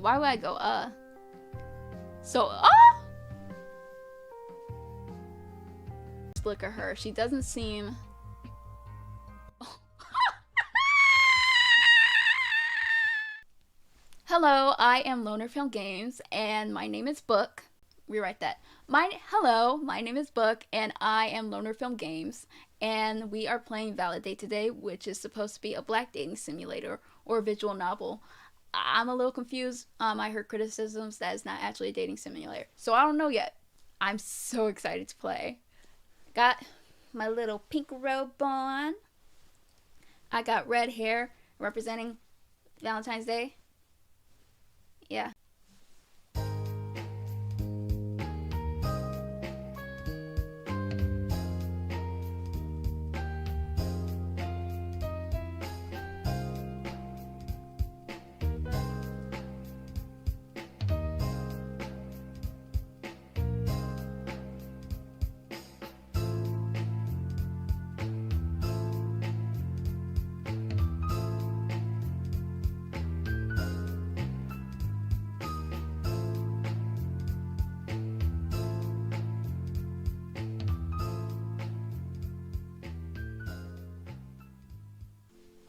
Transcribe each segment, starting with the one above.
Why would I go, So, look at her. She doesn't seem... Hello, I am Loner Film Games, and my name is Book. Rewrite that. Hello, my name is Book, and I am Loner Film Games, and we are playing ValiDate today, which is supposed to be a black dating simulator or a visual novel. I'm a little confused. I heard criticisms that it's not actually a dating simulator, so I don't know yet. I'm so excited to play. Got my little pink robe on. I got red hair representing Valentine's Day. Yeah.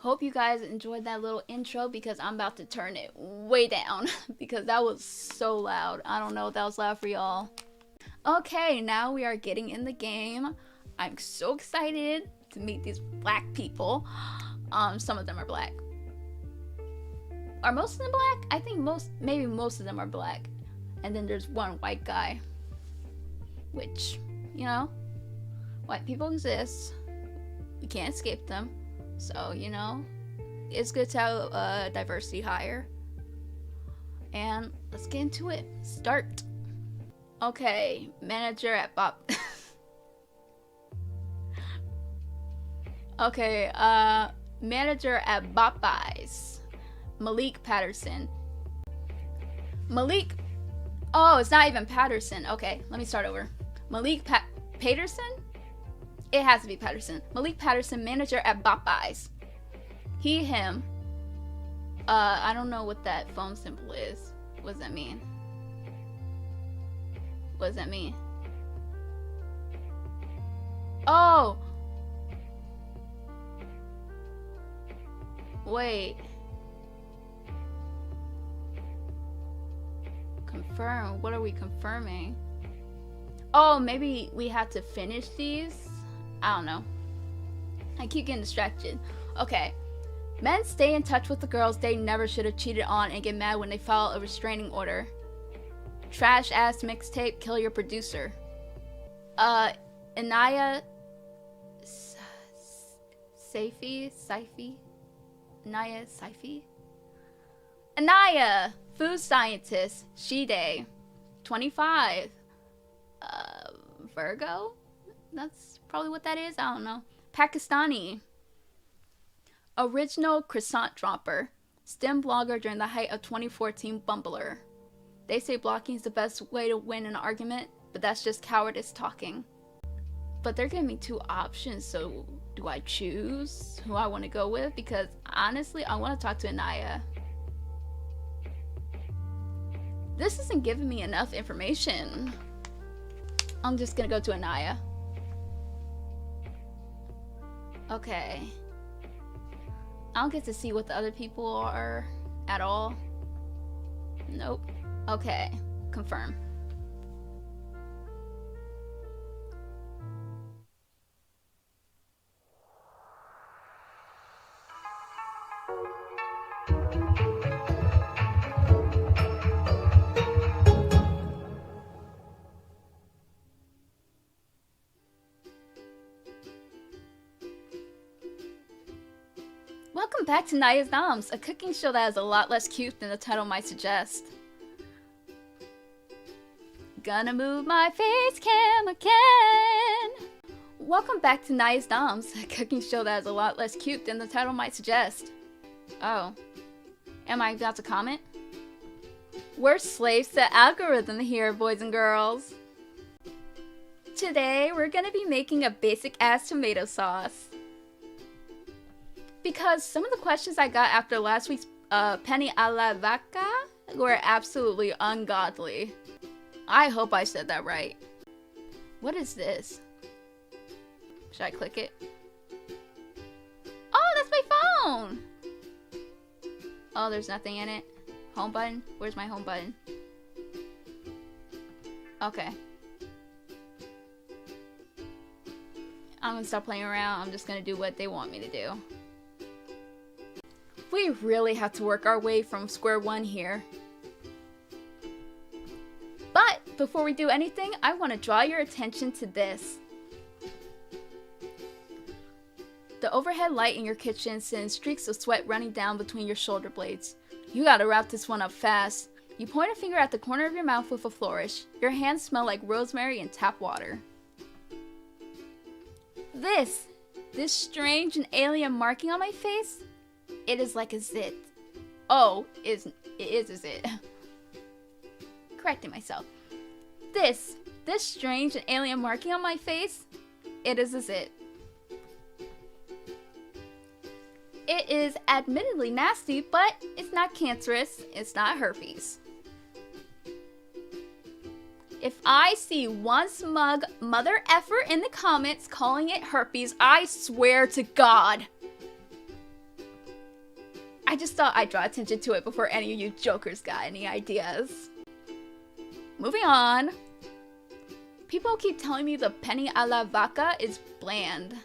Hope you guys enjoyed that little intro because I'm about to turn it way down because that was so loud. I don't know if that was loud for y'all. Okay, now we are getting in the game. I'm so excited to meet these black people. Some of them are black. Are most of them black? I think maybe most of them are black. And then there's one white guy. Which, you know, white people exist. We can't escape them. So, you know, it's good to have diversity hire. And let's get into it. Start. Okay, manager at Bop. Okay, manager at Popeyes. Malik Patterson. Malik. Oh, it's not even Patterson. Okay, let me start over. Malik Patterson? It has to be Patterson. Malik Patterson, manager at Popeyes. He, him. I don't know what that phone symbol is. What does that mean? What does that mean? Oh! Wait. Confirm. What are we confirming? Oh, maybe we have to finish these? I don't know. I keep getting distracted. Okay. Men stay in touch with the girls they never should have cheated on and get mad when they file a restraining order. Trash ass mixtape, kill your producer. Inaya Saifi? Inaya Saifi? Inaya! Food scientist. She-day. 25. Virgo? That's probably what that is. I don't know. Pakistani. Original croissant dropper. STEM blogger during the height of 2014 Bumbler. They say blocking is the best way to win an argument, but that's just cowardice talking. But they're giving me two options, so do I choose who I want to go with? Because honestly, I want to talk to Inaya. This isn't giving me enough information. I'm just gonna go to Inaya. Okay. I don't get to see what the other people are at all. Nope. Okay. Confirm. Welcome back to Naya's Noms, a cooking show that is a lot less cute than the title might suggest. Gonna move my face cam again. Welcome back to Naya's Noms, a cooking show that is a lot less cute than the title might suggest. Oh. Am I about to comment? We're slaves to algorithm here, boys and girls. Today, we're gonna be making a basic-ass tomato sauce. Because some of the questions I got after last week's Penny a la Vaca who are absolutely ungodly. I hope I said that right. What is this? Should I click it? Oh, that's my phone! Oh, there's nothing in it. Home button? Where's my home button? Okay. I'm gonna stop playing around. I'm just gonna do what they want me to do. We really have to work our way from square one here. But before we do anything, I want to draw your attention to this. The overhead light in your kitchen sends streaks of sweat running down between your shoulder blades. You gotta wrap this one up fast. You point a finger at the corner of your mouth with a flourish. Your hands smell like rosemary and tap water. This strange and alien marking on my face, it is like a zit. Oh, it is a zit. Correcting myself. This strange and alien marking on my face, it is a zit. It is admittedly nasty, but it's not cancerous. It's not herpes. If I see one smug mother effer in the comments calling it herpes, I swear to God. I just thought I'd draw attention to it before any of you jokers got any ideas. Moving on. People keep telling me the penne a la vaca is bland.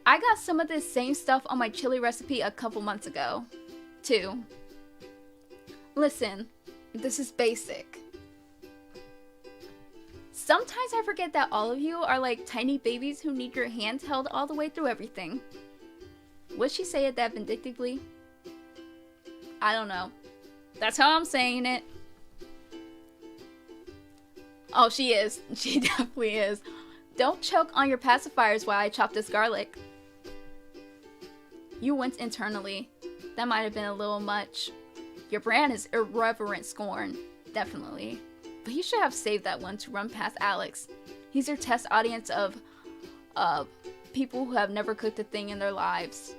I got some of this same stuff on my chili recipe a couple months ago, too. Listen, this is basic. Sometimes I forget that all of you are like tiny babies who need your hand held all the way through everything. Would she say it that vindictively? I don't know. That's how I'm saying it. Oh, she is. She definitely is. Don't choke on your pacifiers while I chop this garlic. You went internally. That might have been a little much. Your brand is irreverent scorn. Definitely. But you should have saved that one to run past Alex. He's your test audience of people who have never cooked a thing in their lives.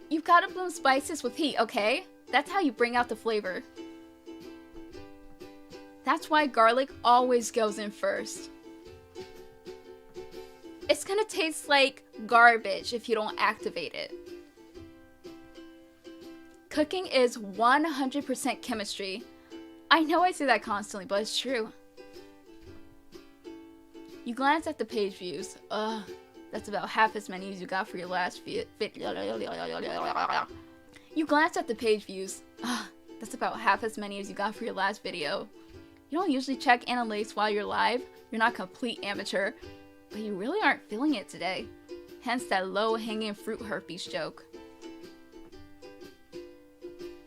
You've got to bloom spices with heat, okay? That's how you bring out the flavor. That's why garlic always goes in first. It's gonna taste like garbage if you don't activate it. Cooking is 100% chemistry. I know I say that constantly, but it's true. You glance at the page views. Ugh, that's about half as many as you got for your last video. You glance at the page views. Ugh, that's about half as many as you got for your last video. You don't usually check analytics while you're live. You're not a complete amateur, but you really aren't feeling it today. Hence that low-hanging fruit herpes joke.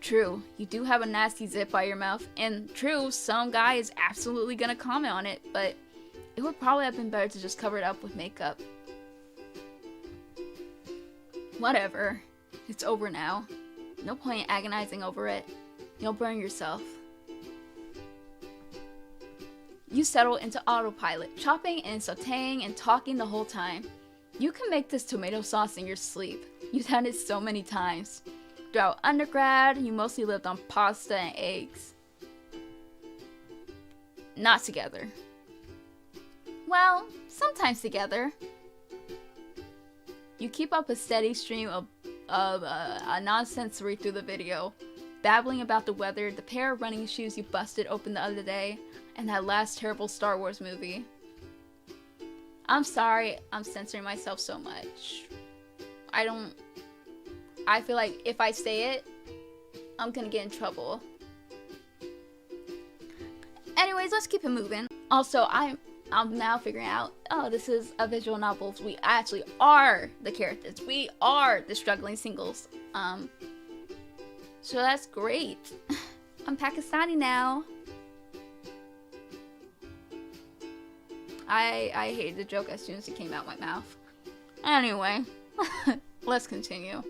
True, you do have a nasty zit by your mouth, and true, some guy is absolutely gonna comment on it, but it would probably have been better to just cover it up with makeup. Whatever. It's over now. No point agonizing over it. You'll burn yourself. You settle into autopilot, chopping and sauteing and talking the whole time. You can make this tomato sauce in your sleep. You've done it so many times. Throughout undergrad, you mostly lived on pasta and eggs. Not together. Well, sometimes together. You keep up a steady stream of nonsensory through the video, babbling about the weather, the pair of running shoes you busted open the other day, and that last terrible Star Wars movie. I'm sorry I'm censoring myself so much. I feel like if I say it, I'm gonna get in trouble. Anyways, let's keep it moving. Also, I'm now figuring out, oh, this is a visual novel. We actually are the characters. We are the struggling singles. So that's great. I'm Pakistani now. I hated the joke as soon as it came out my mouth. Anyway, let's continue.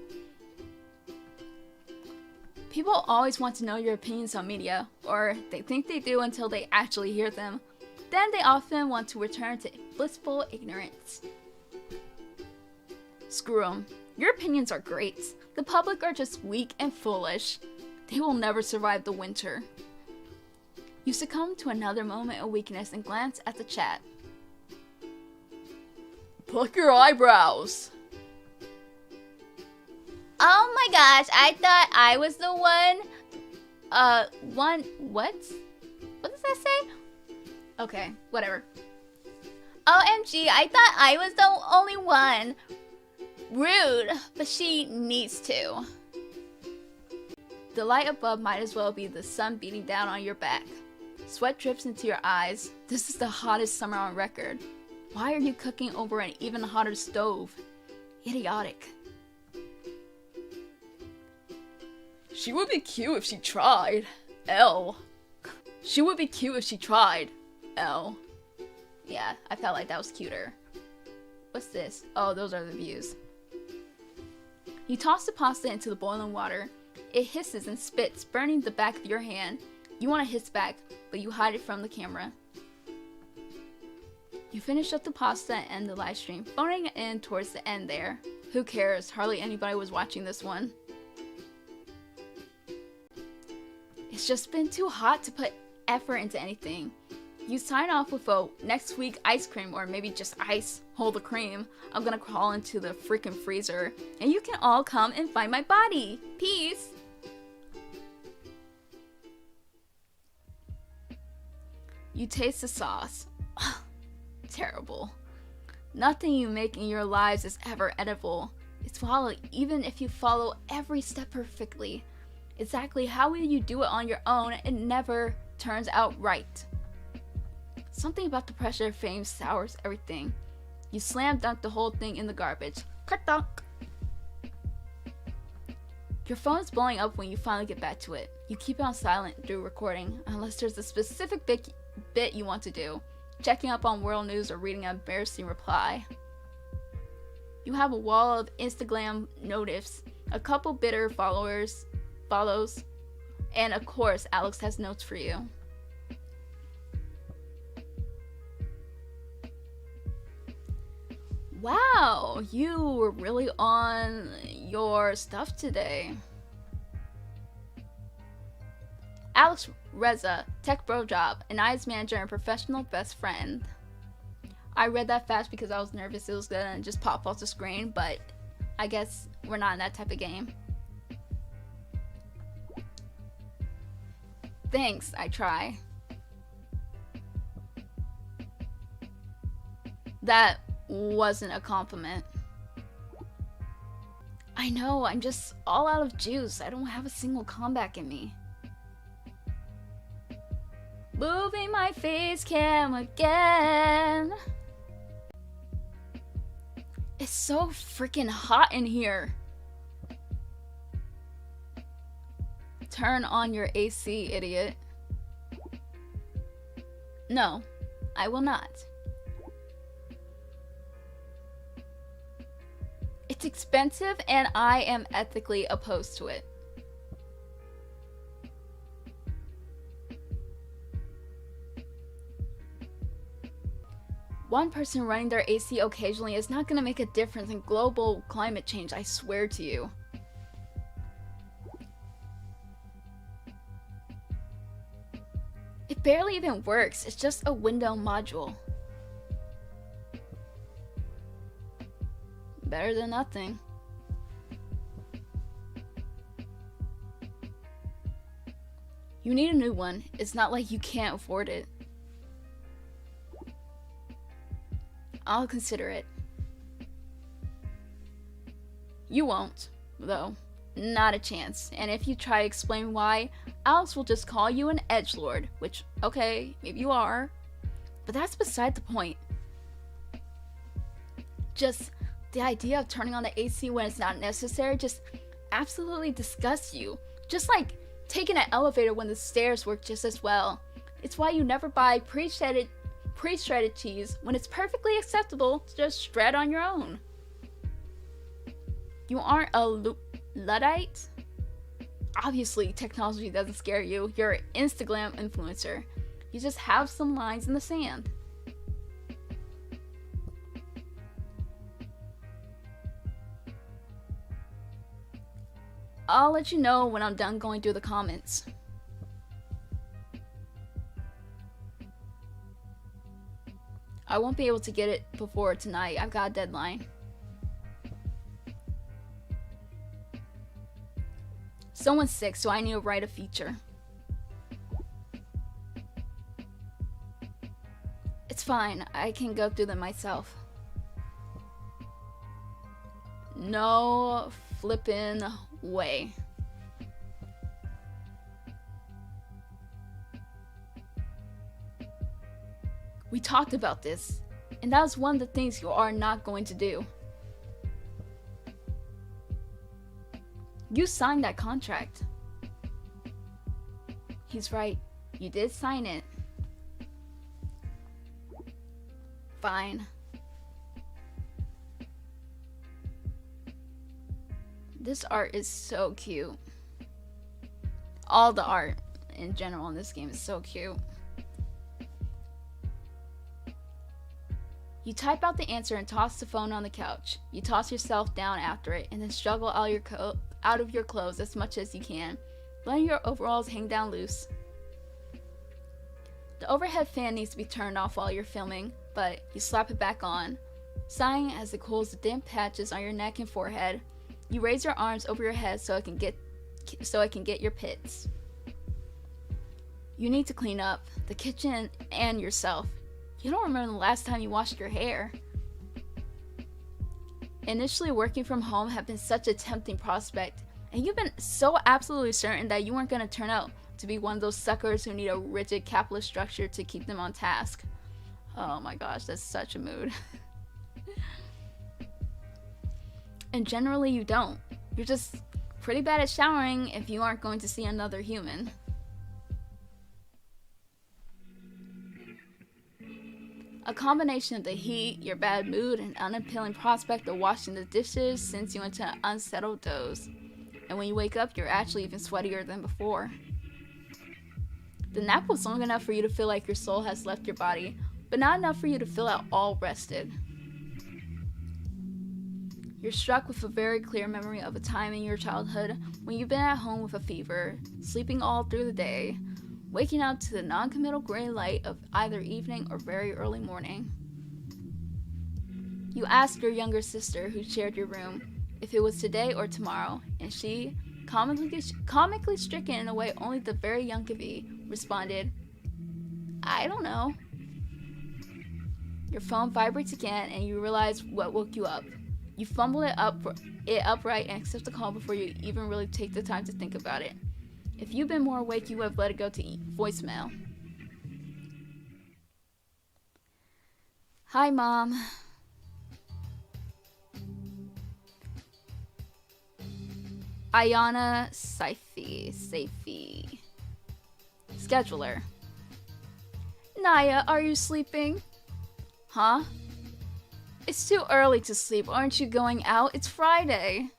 People always want to know your opinions on media, or they think they do until they actually hear them. Then they often want to return to blissful ignorance. Screw them. Your opinions are great. The public are just weak and foolish. They will never survive the winter. You succumb to another moment of weakness and glance at the chat. Pluck your eyebrows. Oh my gosh, I thought I was the one. What? What does that say? Okay, whatever. OMG, I thought I was the only one. Rude, but she needs to. The light above might as well be the sun beating down on your back. Sweat drips into your eyes. This is the hottest summer on record. Why are you cooking over an even hotter stove? Idiotic. She would be cute if she tried. L. She would be cute if she tried. L. Yeah, I felt like that was cuter. What's this? Oh, those are the views. You toss the pasta into the boiling water. It hisses and spits, burning the back of your hand. You want to hiss back, but you hide it from the camera. You finish up the pasta and end the live stream, phoning in towards the end there. Who cares? Hardly anybody was watching this one. It's just been too hot to put effort into anything. You sign off with a next week ice cream, or maybe just ice. Hold the cream. I'm gonna crawl into the freaking freezer, and you can all come and find my body. Peace. You taste the sauce. Terrible. Nothing you make in your lives is ever edible. It's flawless even if you follow every step perfectly. Exactly how will you do it on your own? It never turns out right. Something about the pressure of fame sours everything. You slam dunk the whole thing in the garbage. Ka-dunk. Your phone is blowing up when you finally get back to it. You keep it on silent through recording, unless there's a specific bit you want to do. Checking up on world news or reading an embarrassing reply. You have a wall of Instagram notifs, a couple bitter follows, and of course Alex has notes for you. Wow, you were really on your stuff today. Alex Reza, tech bro job, an IS manager and professional best friend. I read that fast because I was nervous it was gonna just pop off the screen, but I guess we're not in that type of game. Thanks, I try. That wasn't a compliment. I know, I'm just all out of juice. I don't have a single comeback in me. Moving my face cam again. It's so freaking hot in here. Turn on your AC, idiot. No, I will not. It's expensive and I am ethically opposed to it. One person running their AC occasionally is not going to make a difference in global climate change, I swear to you. It barely even works, it's just a window module. Better than nothing. You need a new one, it's not like you can't afford it. I'll consider it. You won't, though. Not a chance. And if you try to explain why, Alex will just call you an edgelord, which, okay, maybe you are, but that's beside the point. Just the idea of turning on the AC when it's not necessary just absolutely disgusts you. Just like taking an elevator when the stairs work just as well. It's why you never buy pre-shredded cheese when it's perfectly acceptable to just shred on your own. You aren't a Luddite? Obviously, technology doesn't scare you. You're an Instagram influencer. You just have some lines in the sand. I'll let you know when I'm done going through the comments. I won't be able to get it before tonight. I've got a deadline. Someone's sick, so I need to write a feature. It's fine. I can go through them myself. No flippin' way. We talked about this, and that was one of the things you are not going to do. You signed that contract. He's right. You did sign it. Fine. This art is so cute. All the art in general in this game is so cute. You type out the answer and toss the phone on the couch. You toss yourself down after it and then struggle out of your clothes as much as you can, letting your overalls hang down loose. The overhead fan needs to be turned off while you're filming, but you slap it back on. Sighing as it cools the damp patches on your neck and forehead, you raise your arms over your head so it can get your pits. You need to clean up the kitchen and yourself. You don't remember the last time you washed your hair. Initially, working from home had been such a tempting prospect, and you've been so absolutely certain that you weren't going to turn out to be one of those suckers who need a rigid capitalist structure to keep them on task. Oh my gosh, that's such a mood. And generally you don't. You're just pretty bad at showering if you aren't going to see another human. A combination of the heat, your bad mood, and unappealing prospect of washing the dishes sends you into an unsettled doze. And when you wake up, you're actually even sweatier than before. The nap was long enough for you to feel like your soul has left your body, but not enough for you to feel at all rested. You're struck with a very clear memory of a time in your childhood when you've been at home with a fever, sleeping all through the day, waking up to the non-committal gray light of either evening or very early morning. You ask your younger sister, who shared your room, if it was today or tomorrow, and she, comically stricken in a way only the very young could be, responded, "I don't know." Your phone vibrates again and you realize what woke you up. You fumble it upright and accept the call before you even really take the time to think about it. If you'd been more awake, you would have let it go to voicemail. Hi, Mom. Ayana Saifi. Scheduler. Naya, are you sleeping? Huh? It's too early to sleep. Aren't you going out? It's Friday.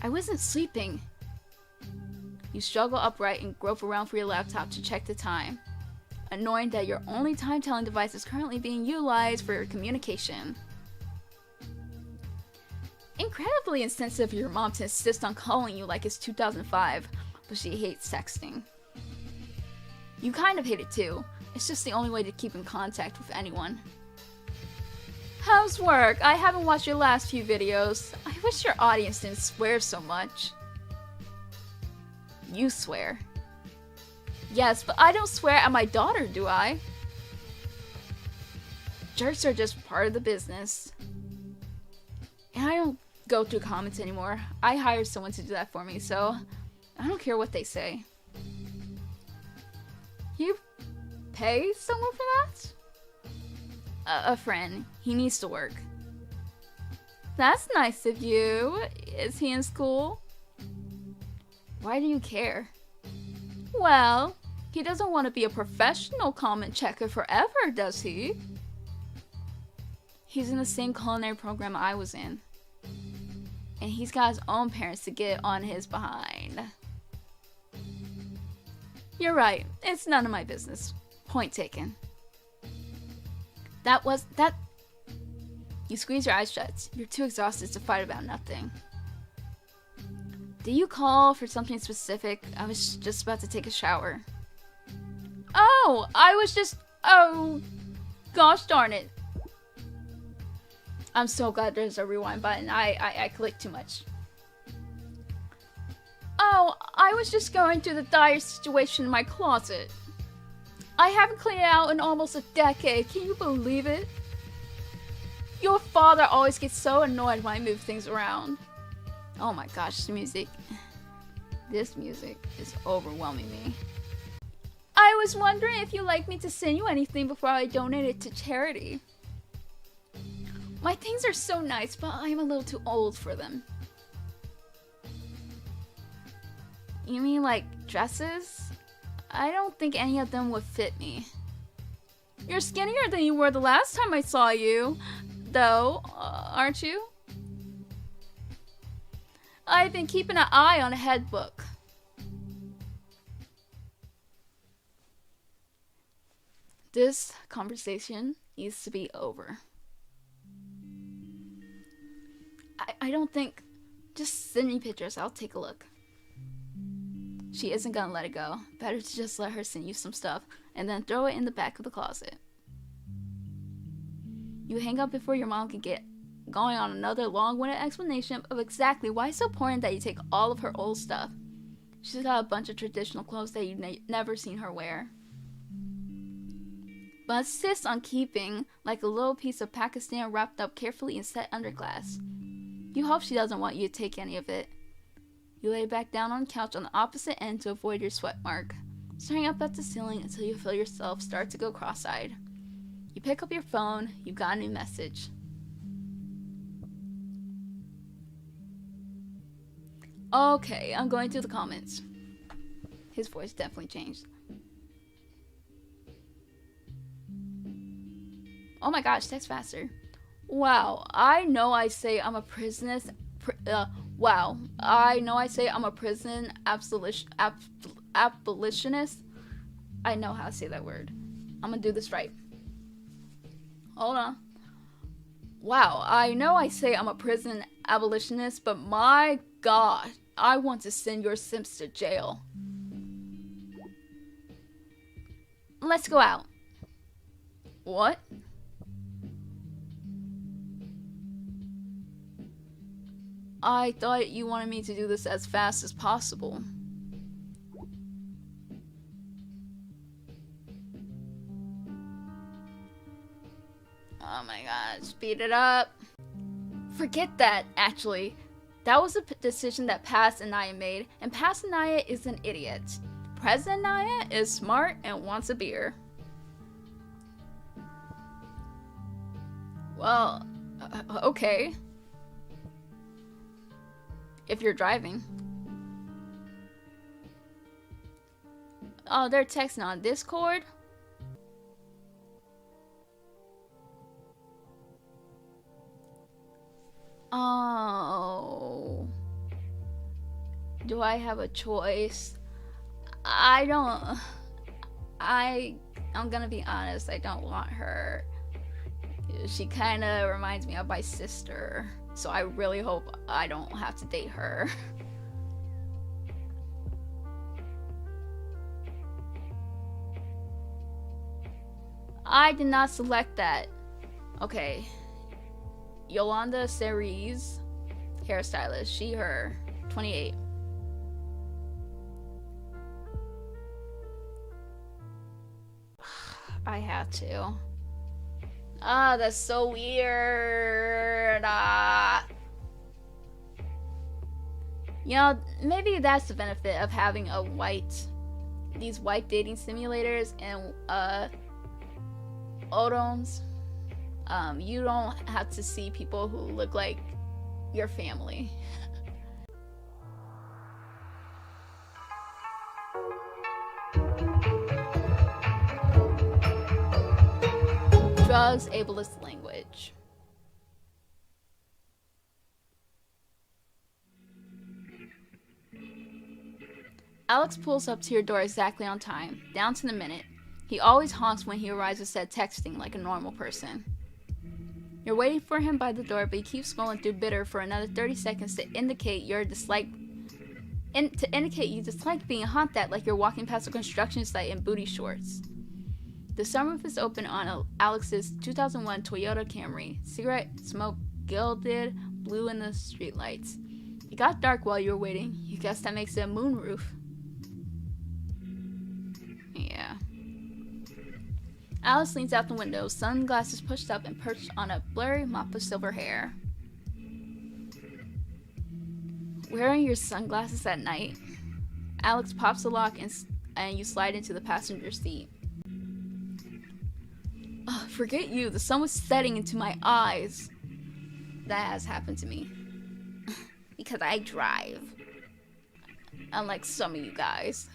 I wasn't sleeping. You struggle upright and grope around for your laptop to check the time, annoying that your only time-telling device is currently being utilized for your communication. Incredibly insensitive of your mom to insist on calling you like it's 2005, but she hates texting. You kind of hate it too. It's just the only way to keep in contact with anyone. How's work? I haven't watched your last few videos. I wish your audience didn't swear so much. You swear. Yes, but I don't swear at my daughter, do I? Jerks are just part of the business. And I don't go through comments anymore. I hire someone to do that for me, so I don't care what they say. You pay someone for that? A friend. He needs to work. That's nice of you. Is he in school? Why do you care? Well, he doesn't want to be a professional comment checker forever, does he? He's in the same culinary program I was in. And he's got his own parents to get on his behind. You're right. It's none of my business. Point taken. That. You squeeze your eyes shut. You're too exhausted to fight about nothing. Did you call for something specific? I was just about to take a shower. Oh, oh, gosh darn it. I'm so glad there's a rewind button. I clicked too much. Oh, I was just going through the dire situation in my closet. I haven't cleaned it out in almost a decade. Can you believe it? Your father always gets so annoyed when I move things around. Oh my gosh, this music. This music is overwhelming me. I was wondering if you'd like me to send you anything before I donate it to charity. My things are so nice, but I'm a little too old for them. You mean like dresses? I don't think any of them would fit me. You're skinnier than you were the last time I saw you, though, aren't you? I've been keeping an eye on a head book. This conversation needs to be over. I don't think... Just send me pictures, I'll take a look. She isn't gonna let it go. Better to just let her send you some stuff and then throw it in the back of the closet. You hang up before your mom can get going on another long-winded explanation of exactly why it's so important that you take all of her old stuff. She's got a bunch of traditional clothes that you've never seen her wear, but insists on keeping like a little piece of Pakistan wrapped up carefully and set under glass. You hope she doesn't want you to take any of it. You lay back down on the couch on the opposite end to avoid your sweat mark, staring up at the ceiling until you feel yourself start to go cross-eyed. You pick up your phone. You got a new message. Okay, I'm going through the comments. His voice definitely changed. Oh my gosh, text faster. Wow, I know I say I'm a prison abolitionist. I know how to say that word. I'm gonna do this right. Hold on. Wow, I know I say I'm a prison abolitionist, but my god, I want to send your simps to jail. Let's go out. What? I thought you wanted me to do this as fast as possible. Oh my god, speed it up. Forget that, actually. That was a decision that Paz and Naya made, and Paz and Naya is an idiot. President Naya is smart and wants a beer. Well, okay. If you're driving. Oh, they're texting on Discord? Oh. Do I have a choice? I'm gonna be honest, I don't want her. She kind of reminds me of my sister, so I really hope I don't have to date her. I did not select that. Okay. Yolanda Cerise, hairstylist, she, her, 28. I have to. Ah, that's so weird. You know, maybe that's the benefit of having these white dating simulators and odoms. You don't have to see people who look like your family. Drugs, ableist language. Alex pulls up to your door exactly on time, down to the minute. He always honks when he arrives and said texting like a normal person. You're waiting for him by the door, but he keeps scrolling through Bitter for another 30 seconds to indicate your dislike and to indicate you dislike being honked at like you're walking past a construction site in booty shorts. The sunroof is open on Alex's 2001 Toyota Camry. Cigarette smoke gilded blue in the streetlights. It got dark while you were waiting. You guess that makes it a moonroof. Yeah. Alice leans out the window, sunglasses pushed up and perched on a blurry mop of silver hair. Wearing your sunglasses at night? Alex pops the lock and you slide into the passenger seat. Oh, forget you, the sun was setting into my eyes. That has happened to me. Because I drive. Unlike some of you guys.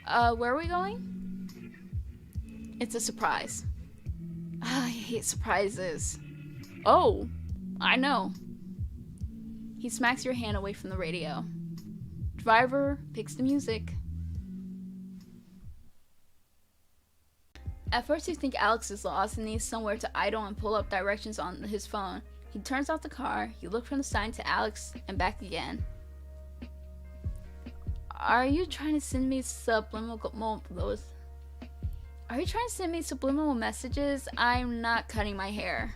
Where are we going? It's a surprise. I hate surprises. Oh, I know. He smacks your hand away from the radio. Driver picks the music. At first you think Alex is lost and needs somewhere to idle and pull up directions on his phone. He turns off the car, you look from the sign to Alex and back again. Are you trying to send me subliminal messages? I'm not cutting my hair.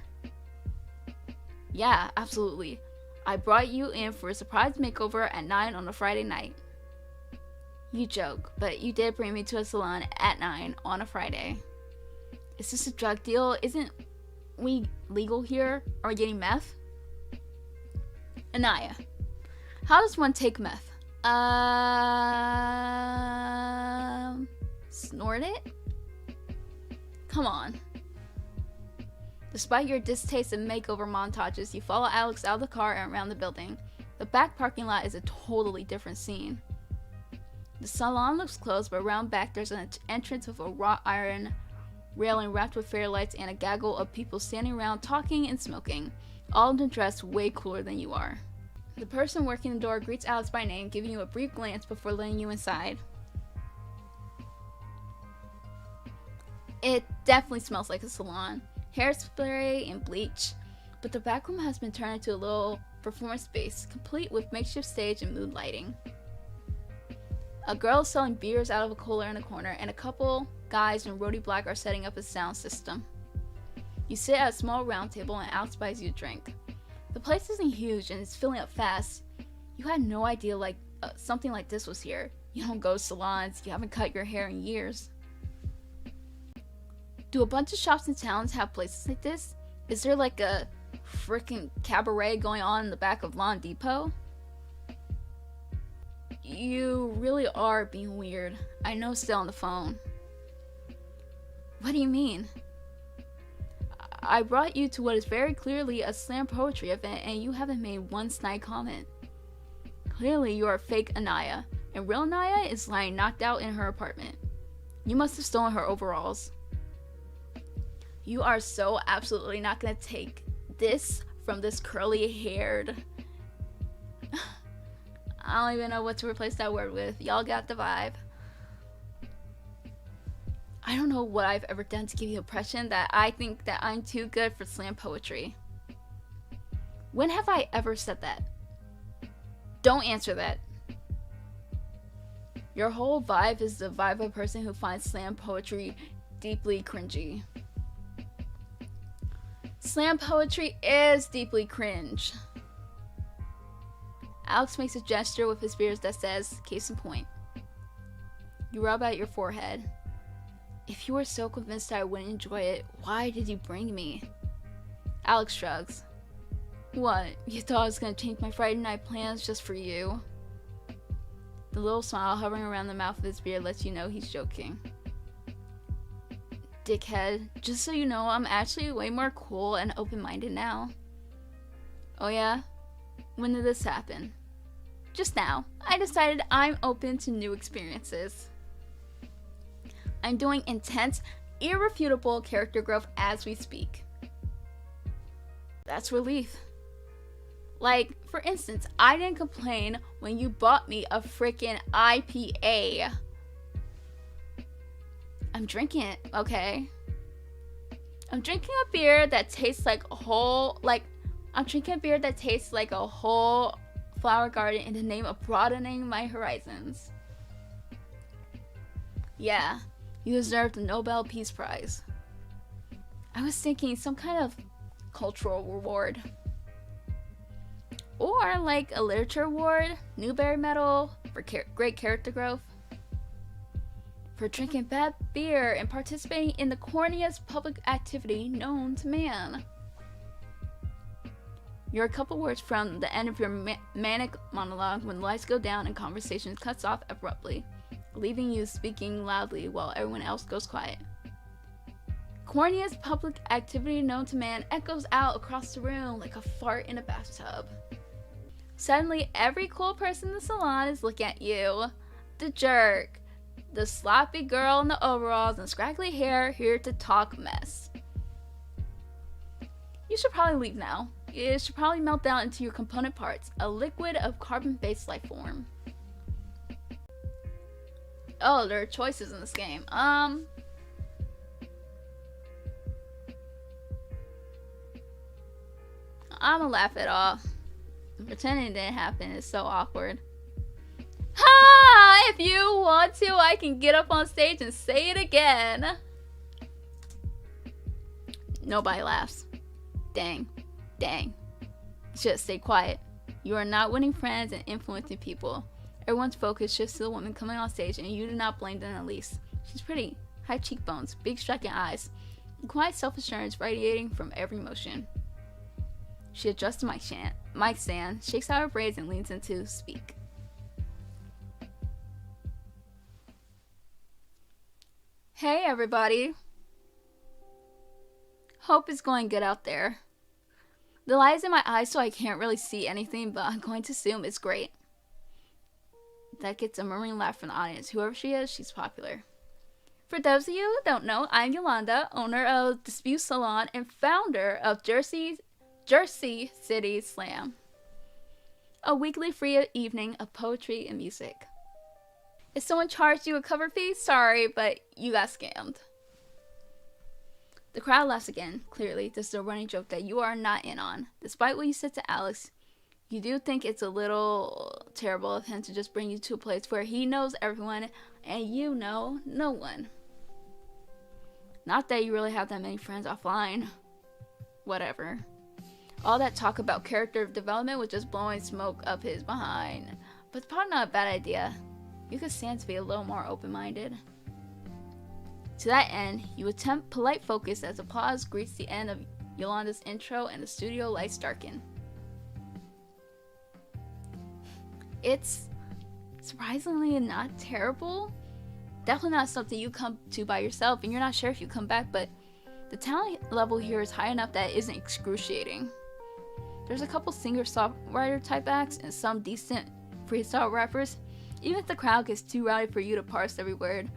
Yeah, absolutely. I brought you in for a surprise makeover at 9 on a Friday night. You joke, but you did bring me to a salon at 9 on a Friday. Is this a drug deal? Isn't we legal here? Are we getting meth? Anaya, how does one take meth? Snort it? Come on. Despite your distaste in makeover montages, you follow Alex out of the car and around the building. The back parking lot is a totally different scene. The salon looks closed, but around back there's an entrance with a wrought iron railing wrapped with fairy lights and a gaggle of people standing around talking and smoking, all of them dressed way cooler than you are. The person working the door greets Alex by name, giving you a brief glance before letting you inside. It definitely smells like a salon. Hairspray and bleach, but the back room has been turned into a little performance space, complete with makeshift stage and mood lighting. A girl is selling beers out of a cooler in a corner, and a couple guys in rody black are setting up a sound system. You sit at a small round table and Alex buys you a drink. The place isn't huge and it's filling up fast. You had no idea something like this was here. You don't go to salons, you haven't cut your hair in years. Do a bunch of shops in towns have places like this? Is there like a freaking cabaret going on in the back of Lawn Depot? You really are being weird. I know, still on the phone. What do you mean? I brought you to what is very clearly a slam poetry event and you haven't made one snide comment. Clearly you are fake Anaya, and real Anaya is lying knocked out in her apartment. You must have stolen her overalls. You are so absolutely not gonna take this from this curly haired... I don't even know what to replace that word with. Y'all got the vibe. I don't know what I've ever done to give you the impression that I think that I'm too good for slam poetry. When have I ever said that? Don't answer that. Your whole vibe is the vibe of a person who finds slam poetry deeply cringy. Slam poetry is deeply cringe. Alex makes a gesture with his beard that says, case in point. You rub at your forehead. If you were so convinced that I wouldn't enjoy it, why did you bring me? Alex shrugs. What, you thought I was gonna change my Friday night plans just for you? The little smile hovering around the mouth of his beard lets you know he's joking. Dickhead, just so you know, I'm actually way more cool and open-minded now. Oh yeah? When did this happen? Just now. I decided I'm open to new experiences. I'm doing intense, irrefutable character growth as we speak. That's relief. Like, for instance, I didn't complain when you bought me a freaking IPA. I'm drinking it, okay? I'm drinking a beer that tastes like a whole flower garden in the name of broadening my horizons. Yeah, you deserve the Nobel Peace Prize. I was thinking some kind of cultural reward. Or like a literature award, Newbery Medal for great character growth. For drinking bad beer and participating in the corniest public activity known to man. You're a couple words from the end of your manic monologue when lights go down and conversation cuts off abruptly, leaving you speaking loudly while everyone else goes quiet. Corniest public activity known to man echoes out across the room like a fart in a bathtub. Suddenly, every cool person in the salon is looking at you. The jerk. The sloppy girl in the overalls and scraggly hair here to talk mess. You should probably leave now. It should probably melt down into your component parts, a liquid of carbon-based life form. Oh, there are choices in this game. I'ma laugh it off. Pretending it didn't happen is so awkward. Ha! If you want to, I can get up on stage and say it again. Nobody laughs. Dang. Dang. You should stay quiet. You are not winning friends and influencing people. Everyone's focus shifts to the woman coming on stage, and you do not blame them in the least. She's pretty. High cheekbones, big striking eyes, and quiet self-assurance radiating from every motion. She adjusts the mic stand, shakes out her braids, and leans in to speak. Hey everybody. Hope it's going good out there. The light is in my eyes so I can't really see anything, but I'm going to assume it's great. That gets a murmuring laugh from the audience. Whoever she is, she's popular. For those of you who don't know, I'm Yolanda, owner of Dispute Salon and founder of Jersey City Slam, a weekly free evening of poetry and music. If someone charged you a cover fee, sorry, but you got scammed. The crowd laughs again. Clearly, this is a running joke that you are not in on. Despite what you said to Alex, you do think it's a little terrible of him to just bring you to a place where he knows everyone and you know no one. Not that you really have that many friends offline. Whatever. All that talk about character development was just blowing smoke up his behind. But it's probably not a bad idea. You could stand to be a little more open-minded. To that end, you attempt polite focus as applause greets the end of Yolanda's intro and the studio lights darken. It's surprisingly not terrible. Definitely not something you come to by yourself and you're not sure if you come back, but the talent level here is high enough that it isn't excruciating. There's a couple singer-songwriter type acts and some decent freestyle rappers. Even if the crowd gets too rowdy for you to parse every word,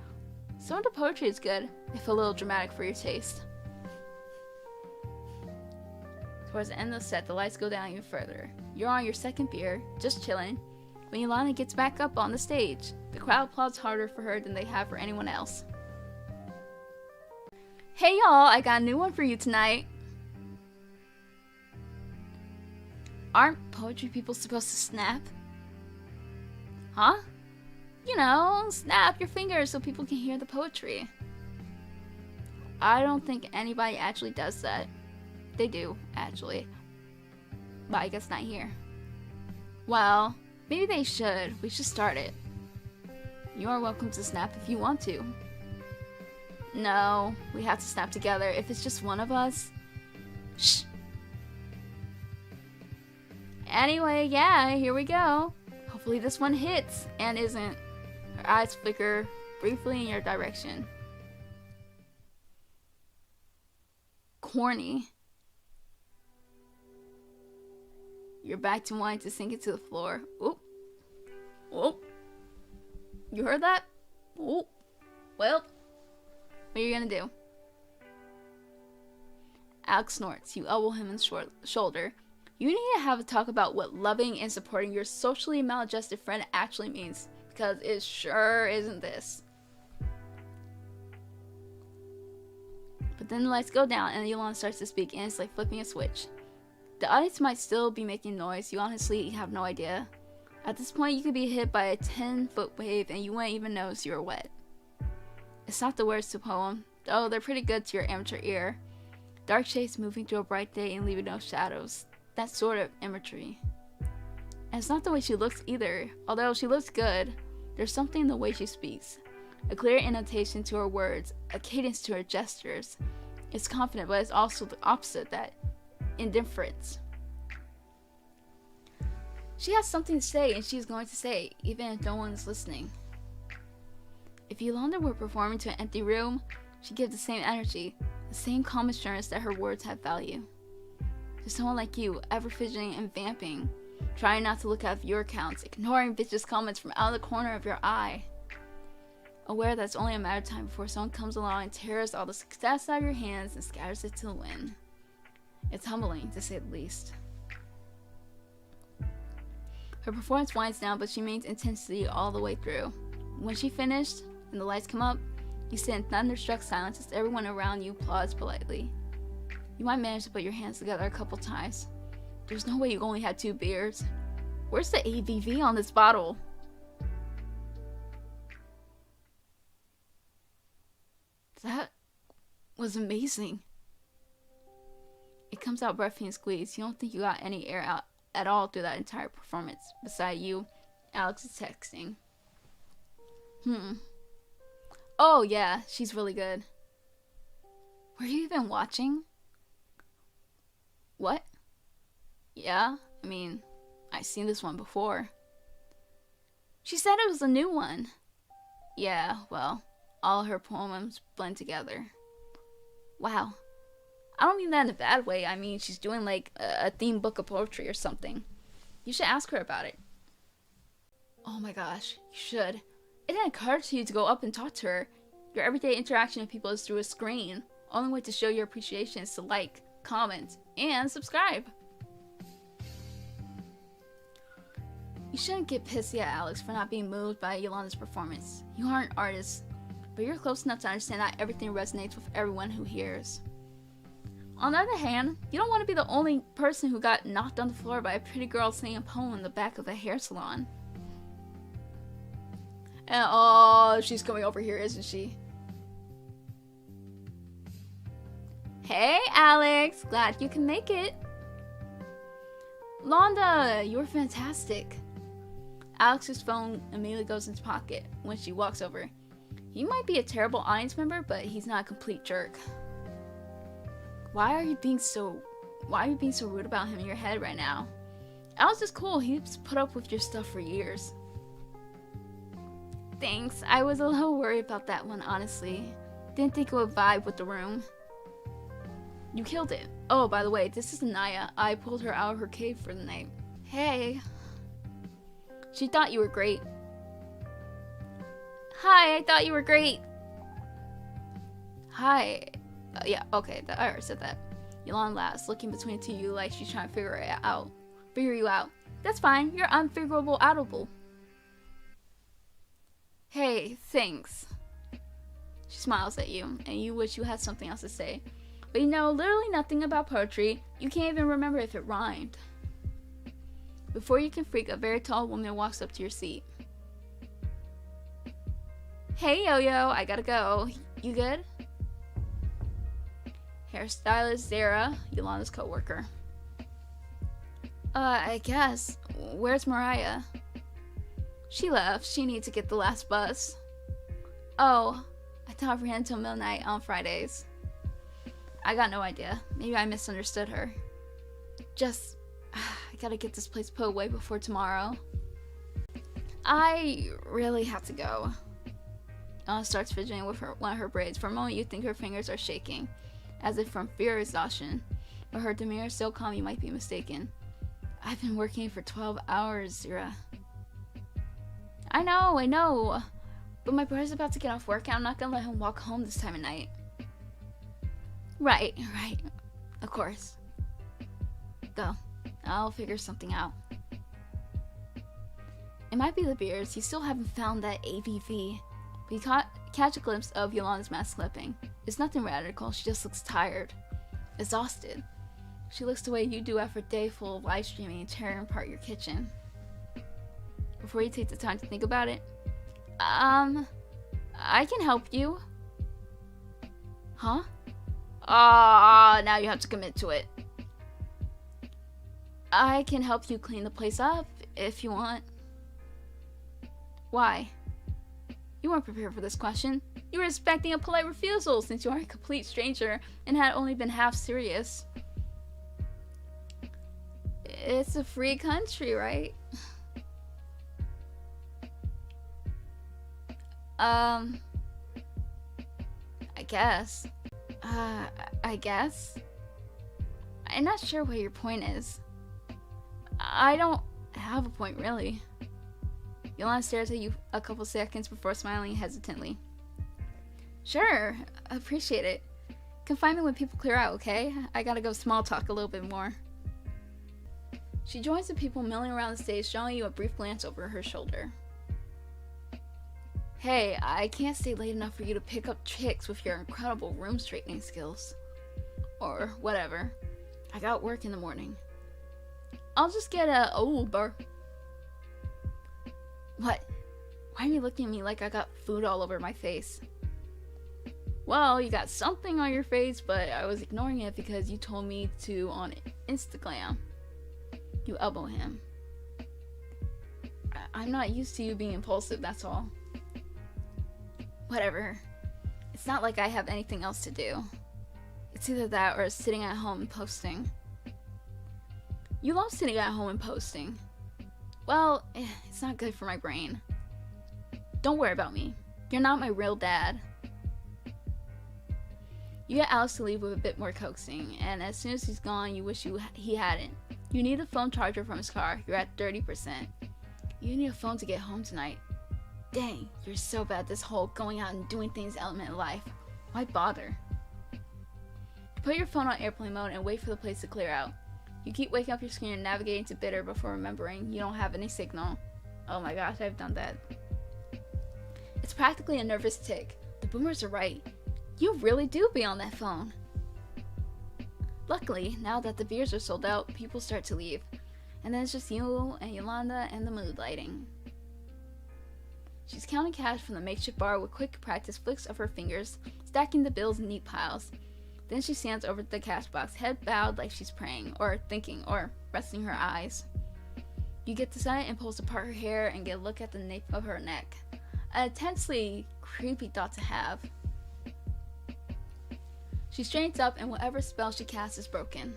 some of the poetry is good, if a little dramatic for your taste. Towards the end of the set, the lights go down even further. You're on your second beer, just chilling, when Yolanda gets back up on the stage. The crowd applauds harder for her than they have for anyone else. Hey y'all, I got a new one for you tonight. Aren't poetry people supposed to snap? Huh? You know, snap your fingers so people can hear the poetry. I don't think anybody actually does that. They do, actually. But I guess not here. Well, maybe they should. We should start it. You are welcome to snap if you want to. No, we have to snap together. If it's just one of us... Shh. Anyway, yeah, here we go. Hopefully this one hits and isn't. Her eyes flicker briefly in your direction. Corny. You're back to wanting to sink it to the floor. Oop. Oop. You heard that? Oop. Well, what are you gonna do? Alex snorts. You elbow him in the shoulder. You need to have a talk about what loving and supporting your socially maladjusted friend actually means, because it sure isn't this. But Then the lights go down and Yolanda starts to speak, and it's like flipping a switch. The audience might still be making noise. You honestly have no idea. At this point, you could be hit by a 10-foot wave and you wouldn't even notice you were wet. It's not the words to the poem, though they're pretty good to your amateur ear. Dark shades moving through a bright day and leaving no shadows. That sort of imagery. And it's not the way she looks either. Although she looks good, there's something in the way she speaks. A clear intonation to her words, a cadence to her gestures. It's confident, but it's also the opposite, that indifference. She has something to say, and she's going to say it, even if no one's listening. If Yolanda were performing to an empty room, she'd give the same energy, the same calm assurance that her words have value. To someone like you, ever fidgeting and vamping, trying not to look at your accounts, ignoring bitches' comments from out of the corner of your eye. Aware that it's only a matter of time before someone comes along and tears all the success out of your hands and scatters it to the wind. It's humbling, to say the least. Her performance winds down, but she maintains intensity all the way through. When she finished, and the lights come up, you sit in thunderstruck silence as everyone around you applauds politely. You might manage to put your hands together a couple times. There's no way you only had 2 beers. Where's the ABV on this bottle? That was amazing. It comes out breathy and squeezed. You don't think you got any air out at all through that entire performance. Beside you, Alex is texting. Oh yeah, she's really good. Were you even watching? What? Yeah, I mean, I've seen this one before. She said it was a new one. Yeah, well, all her poems blend together. Wow. I don't mean that in a bad way. I mean, she's doing like a theme book of poetry or something. You should ask her about it. Oh my gosh, you should. It didn't occur to you to go up and talk to her. Your everyday interaction with people is through a screen. Only way to show your appreciation is to like, comment, and subscribe. You shouldn't get pissy at Alex for not being moved by Yolanda's performance. You aren't an artist, but you're close enough to understand that everything resonates with everyone who hears. On the other hand, you don't want to be the only person who got knocked on the floor by a pretty girl singing a poem in the back of a hair salon. And oh, she's coming over here, isn't she? Hey, Alex, glad you can make it. Londa, you're fantastic. Alex's phone immediately goes into his pocket when she walks over. He might be a terrible audience member, but he's not a complete jerk. Why are you being so rude about him in your head right now? Alex is cool. He's put up with your stuff for years. Thanks. I was a little worried about that one, honestly. Didn't think it would vibe with the room. You killed it. Oh, by the way, this is Anaya. I pulled her out of her cave for the night. Hey. She thought you were great. Hi, I thought you were great. Hi. Yeah, okay, I already said that. Yolanda laughs, looking between the two of you like she's trying to figure you out. That's fine, you're unfigurable outable. Hey, thanks. She smiles at you, and you wish you had something else to say. But you know literally nothing about poetry. You can't even remember if it rhymed. Before you can freak, a very tall woman walks up to your seat. Hey, Yo-Yo, I gotta go. You good? Hairstylist Zara, Yolanda's co-worker. I guess. Where's Mariah? She left. She needs to get the last bus. Oh, I thought we ran until midnight on Fridays. I got no idea. Maybe I misunderstood her. I gotta get this place put away before tomorrow. I really have to go. Anna starts fidgeting with one of her braids. For a moment, you think her fingers are shaking, as if from fear or exhaustion. But her demeanor is so calm you might be mistaken. I've been working for 12 hours, Zira. I know. But my brother's about to get off work and I'm not gonna let him walk home this time of night. Right. Of course. Go. I'll figure something out. It might be the beers. You still haven't found that ABV. But you catch a glimpse of Yolanda's mask slipping. It's nothing radical, she just looks tired. Exhausted. She looks the way you do after a day full of live streaming and tearing apart your kitchen. Before you take the time to think about it, I can help you. Huh? Now you have to commit to it. I can help you clean the place up if you want. Why? You weren't prepared for this question. You were expecting a polite refusal since you are a complete stranger and had only been half serious. It's a free country, right? I guess. I guess? I'm not sure what your point is. I don't have a point, really. Yolanda stares at you a couple seconds before smiling hesitantly. Sure, appreciate it. Confine me when people clear out, okay? I gotta go small talk a little bit more. She joins the people milling around the stage, showing you a brief glance over her shoulder. Hey, I can't stay late enough for you to pick up tricks with your incredible room straightening skills. Or whatever. I got work in the morning. I'll just get a Uber. What? Why are you looking at me like I got food all over my face? Well, you got something on your face, but I was ignoring it because you told me to on Instagram. You elbow him. I'm not used to you being impulsive, that's all. Whatever. It's not like I have anything else to do. It's either that or sitting at home and posting. You love sitting at home and posting. Well, it's not good for my brain. Don't worry about me. You're not my real dad. You get Alex to leave with a bit more coaxing, and as soon as he's gone, you wish he hadn't. You need a phone charger from his car. You're at 30%. You need a phone to get home tonight. Dang, you're so bad at this whole going out and doing things element of life. Why bother? Put your phone on airplane mode and wait for the place to clear out. You keep waking up your screen and navigating to bitter before remembering you don't have any signal. Oh my gosh, I've done that. It's practically a nervous tick. The boomers are right. You really do be on that phone. Luckily, now that the beers are sold out, people start to leave. And then it's just you and Yolanda and the mood lighting. She's counting cash from the makeshift bar with quick practice flicks of her fingers, stacking the bills in neat piles. Then she stands over the cash box, head bowed like she's praying, or thinking, or resting her eyes. You get the sudden impulse to part her hair and get a look at the nape of her neck. An intensely creepy thought to have. She straightens up and whatever spell she casts is broken.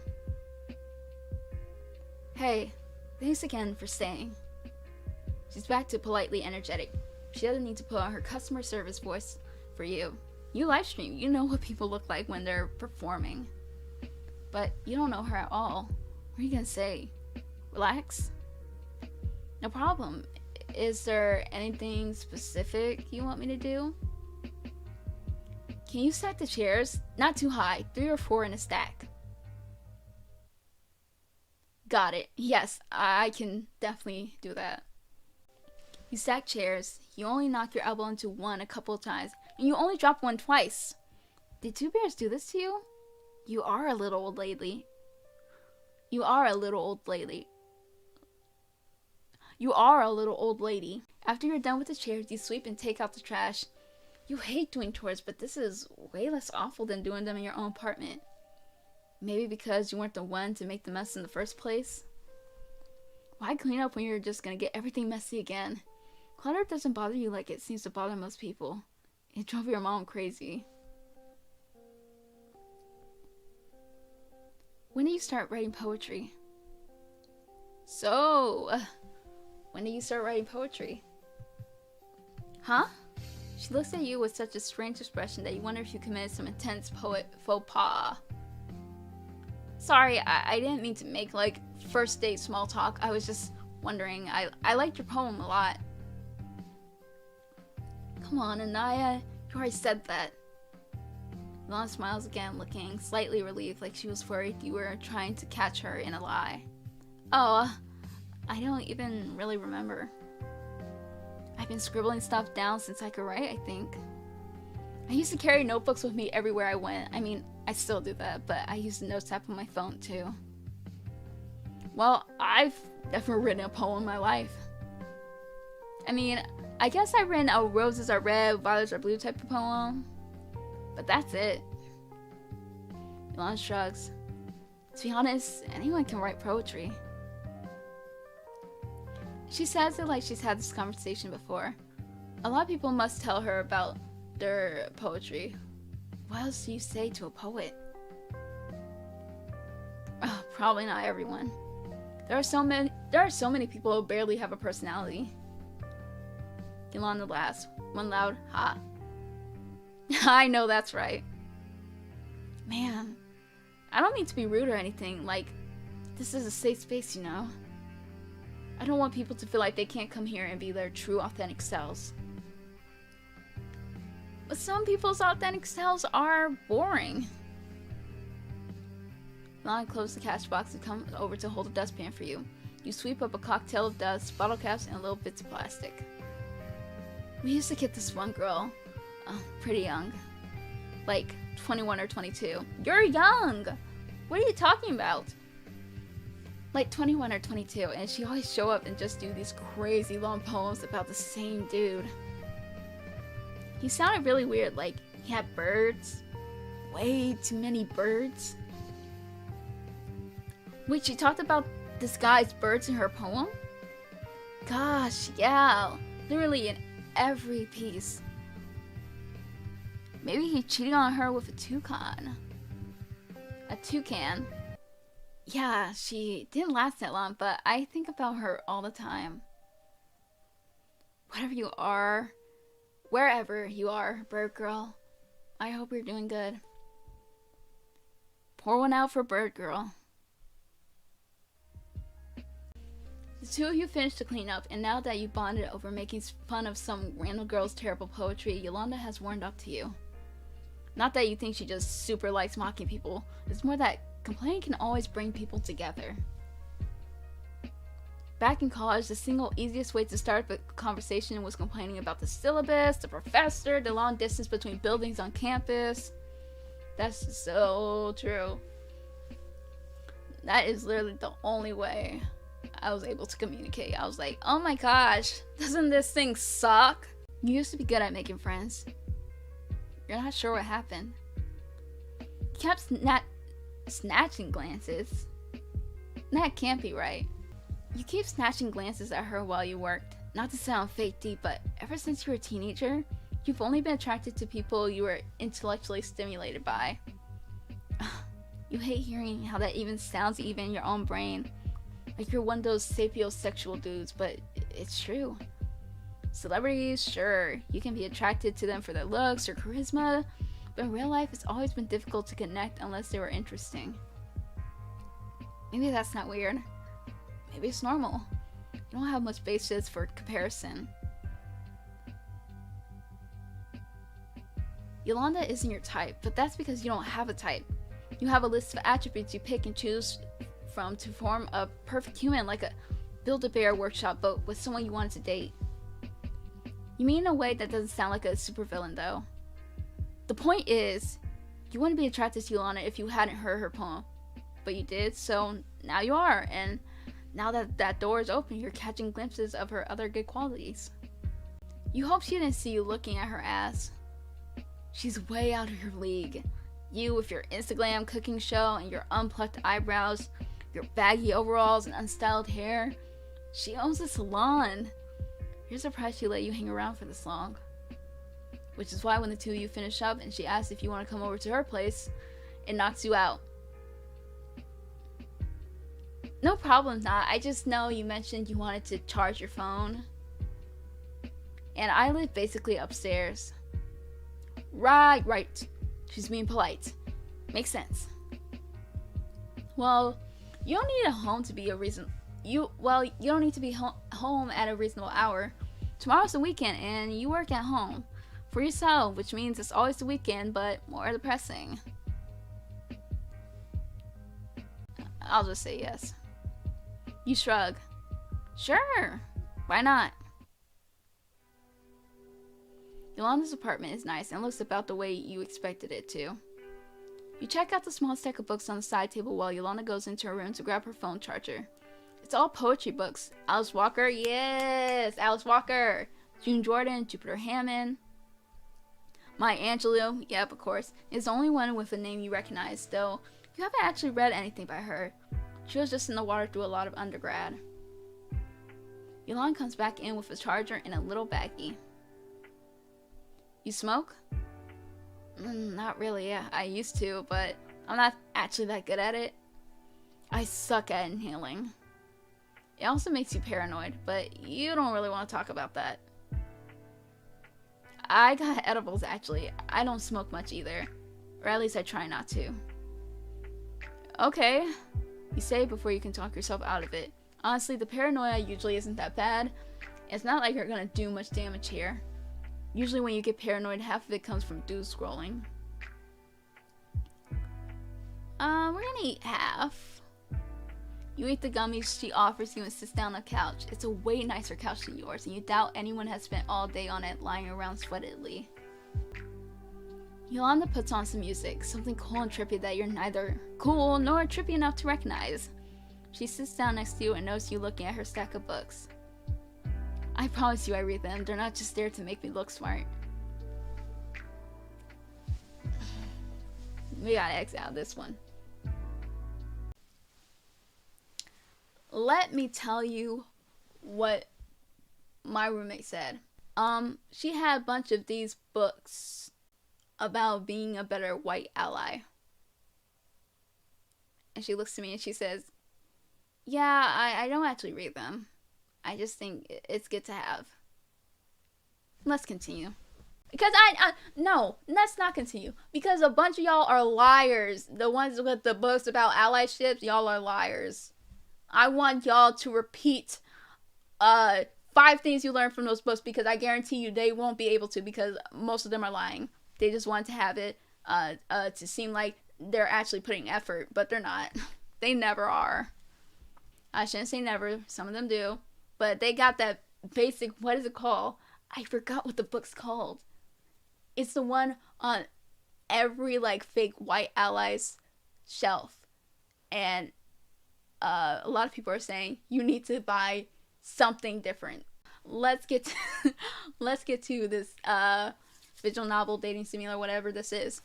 Hey, thanks again for staying. She's back to politely energetic. She doesn't need to put on her customer service voice for you. You live stream, you know what people look like when they're performing. But you don't know her at all. What are you gonna say? Relax? No problem. Is there anything specific you want me to do? Can you stack the chairs? Not too high, 3 or 4 in a stack. Got it. Yes, I can definitely do that. You stack chairs. You only knock your elbow into one a couple of times, and you only drop one twice. Did two bears do this to you? You are a little old lady. You are a little old lady. You are a little old lady. After you're done with the chairs, you sweep and take out the trash. You hate doing chores, but this is way less awful than doing them in your own apartment. Maybe because you weren't the one to make the mess in the first place? Why clean up when you're just gonna get everything messy again? Clutter doesn't bother you like it seems to bother most people. It drove your mom crazy. When did you start writing poetry? So, when did you start writing poetry? Huh? She looks at you with such a strange expression that you wonder if you committed some intense poet faux pas. Sorry, I didn't mean to make like first date small talk. I was just wondering. I liked your poem a lot. Come on, Anaya. You already said that. Lana smiles again, looking slightly relieved, like she was worried you were trying to catch her in a lie. Oh, I don't even really remember. I've been scribbling stuff down since I could write, I think. I used to carry notebooks with me everywhere I went. I mean, I still do that, but I use the notes app on my phone too. Well, I've never written a poem in my life. I mean, I guess I've written a roses are red, violets are blue type of poem, but that's it. Yolanda shrugs. To be honest, anyone can write poetry. She says it like she's had this conversation before. A lot of people must tell her about their poetry. What else do you say to a poet? Oh, probably not everyone. There are so many people who barely have a personality. Yolanda laughs. One loud ha. I know that's right. Man, I don't mean to be rude or anything. Like, this is a safe space, you know? I don't want people to feel like they can't come here and be their true, authentic selves. But some people's authentic selves are boring. Lana closes the cash box and comes over to hold a dustpan for you. You sweep up a cocktail of dust, bottle caps, and little bits of plastic. We used to get this one girl, pretty young, like 21 or 22. You're young! What are you talking about? Like 21 or 22, and she always show up and just do these crazy long poems about the same dude. He sounded really weird, like he had birds. Way too many birds. Wait, she talked about this guy's birds in her poem? Gosh, yeah. Literally in every piece. Maybe he cheated on her with a toucan. A toucan. Yeah, she didn't last that long, but I think about her all the time. Whatever you are, wherever you are, bird girl, I hope you're doing good. Pour one out for bird girl. The two of you finished to clean up, and now that you bonded over making fun of some random girl's terrible poetry, Yolanda has warmed up to you. Not that you think she just super likes mocking people, it's more that complaining can always bring people together. Back in college, the single easiest way to start a conversation was complaining about the syllabus, the professor, the long distance between buildings on campus. That's so true. That is literally the only way I was able to communicate. I was like, oh my gosh, doesn't this thing suck? You used to be good at making friends. You're not sure what happened. You kept snatching glances. That can't be right. You keep snatching glances at her while you worked. Not to sound fake deep, but ever since you were a teenager, you've only been attracted to people you were intellectually stimulated by. You hate hearing how that even sounds even in your own brain. Like you're one of those sapiosexual dudes, but it's true. Celebrities, sure, you can be attracted to them for their looks or charisma, but in real life it's always been difficult to connect unless they were interesting. Maybe that's not weird. Maybe it's normal. You don't have much basis for comparison. Yolanda isn't your type, but that's because you don't have a type. You have a list of attributes you pick and choose from to form a perfect human, like a Build-A-Bear workshop, but with someone you wanted to date. You mean in a way that doesn't sound like a supervillain, though. The point is, you wouldn't be attracted to Yolanda if you hadn't heard her poem. But you did, so now you are, and now that that door is open, you're catching glimpses of her other good qualities. You hope she didn't see you looking at her ass. She's way out of your league. You with your Instagram cooking show and your unplucked eyebrows, your baggy overalls and unstyled hair. She owns a salon. You're surprised she let you hang around for this long. Which is why when the two of you finish up and she asks if you want to come over to her place, it knocks you out. No problem, not. I just know you mentioned you wanted to charge your phone. And I live basically upstairs. Right. She's being polite. Makes sense. Well, you don't need a home to be a reason. You don't need to be home at a reasonable hour. Tomorrow's the weekend and you work at home for yourself, which means it's always the weekend, but more depressing. I'll just say yes. You shrug. Sure, why not? Yolanda's apartment is nice and looks about the way you expected it to. You check out the small stack of books on the side table while Yolanda goes into her room to grab her phone charger. It's all poetry books. Alice Walker, yes, Alice Walker. June Jordan, Jupiter Hammond. Maya Angelou, yep, of course, is the only one with a name you recognize, though you haven't actually read anything by her. She was just in the water through a lot of undergrad. Yolanda comes back in with a charger and a little baggie. You smoke? Not really, yeah. I used to, but I'm not actually that good at it. I suck at inhaling. It also makes you paranoid, but you don't really want to talk about that. I got edibles, actually. I don't smoke much either. Or at least I try not to. Okay. You say it before you can talk yourself out of it. Honestly, the paranoia usually isn't that bad. It's not like you're gonna do much damage here. Usually when you get paranoid, half of it comes from doom scrolling. We're gonna eat half. You eat the gummies she offers you and sits down on the couch. It's a way nicer couch than yours, and you doubt anyone has spent all day on it lying around sweatedly. Yolanda puts on some music, something cool and trippy that you're neither cool nor trippy enough to recognize. She sits down next to you and notices you looking at her stack of books. I promise you I read them. They're not just there to make me look smart. We gotta X out this one. Let me tell you what my roommate said. She had a bunch of these books about being a better white ally. And she looks to me and she says, yeah, I don't actually read them. I just think it's good to have. Let's continue. Because no, let's not continue. Because a bunch of y'all are liars. The ones with the books about allyships, y'all are liars. I want y'all to repeat 5 things you learned from those books, because I guarantee you they won't be able to, because most of them are lying. They just want to have it to seem like they're actually putting effort, but they're not. They never are. I shouldn't say never. Some of them do. But they got that basic, what is it called? I forgot what the book's called. It's the one on every like fake white allies shelf. And a lot of people are saying you need to buy something different. Let's get to this visual novel, dating simulator, whatever this is.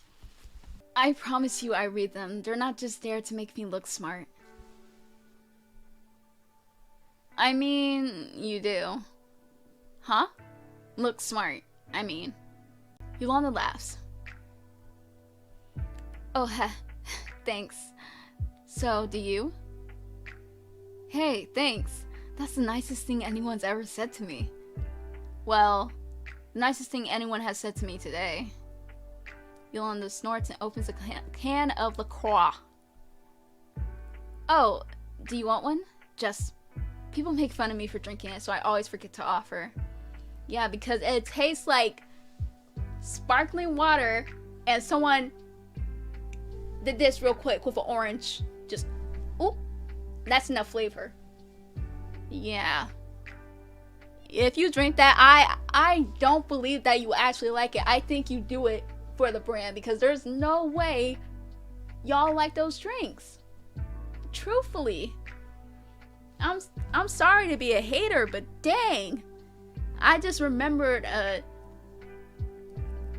I promise you I read them. They're not just there to make me look smart. I mean, you do. Huh? Look smart, I mean. Yolanda laughs. Oh, heh. Thanks. So, do you? Hey, thanks. That's the nicest thing anyone's ever said to me. Well, the nicest thing anyone has said to me today. Yolanda snorts and opens a can of LaCroix. Oh, do you want one? Just, people make fun of me for drinking it, so I always forget to offer. Yeah, because it tastes like sparkling water, and someone did this real quick with an orange. Just, oop, that's enough flavor. Yeah. If you drink that, I don't believe that you actually like it. I think you do it for the brand, because there's no way y'all like those drinks. Truthfully. I'm sorry to be a hater, but dang. I just remembered I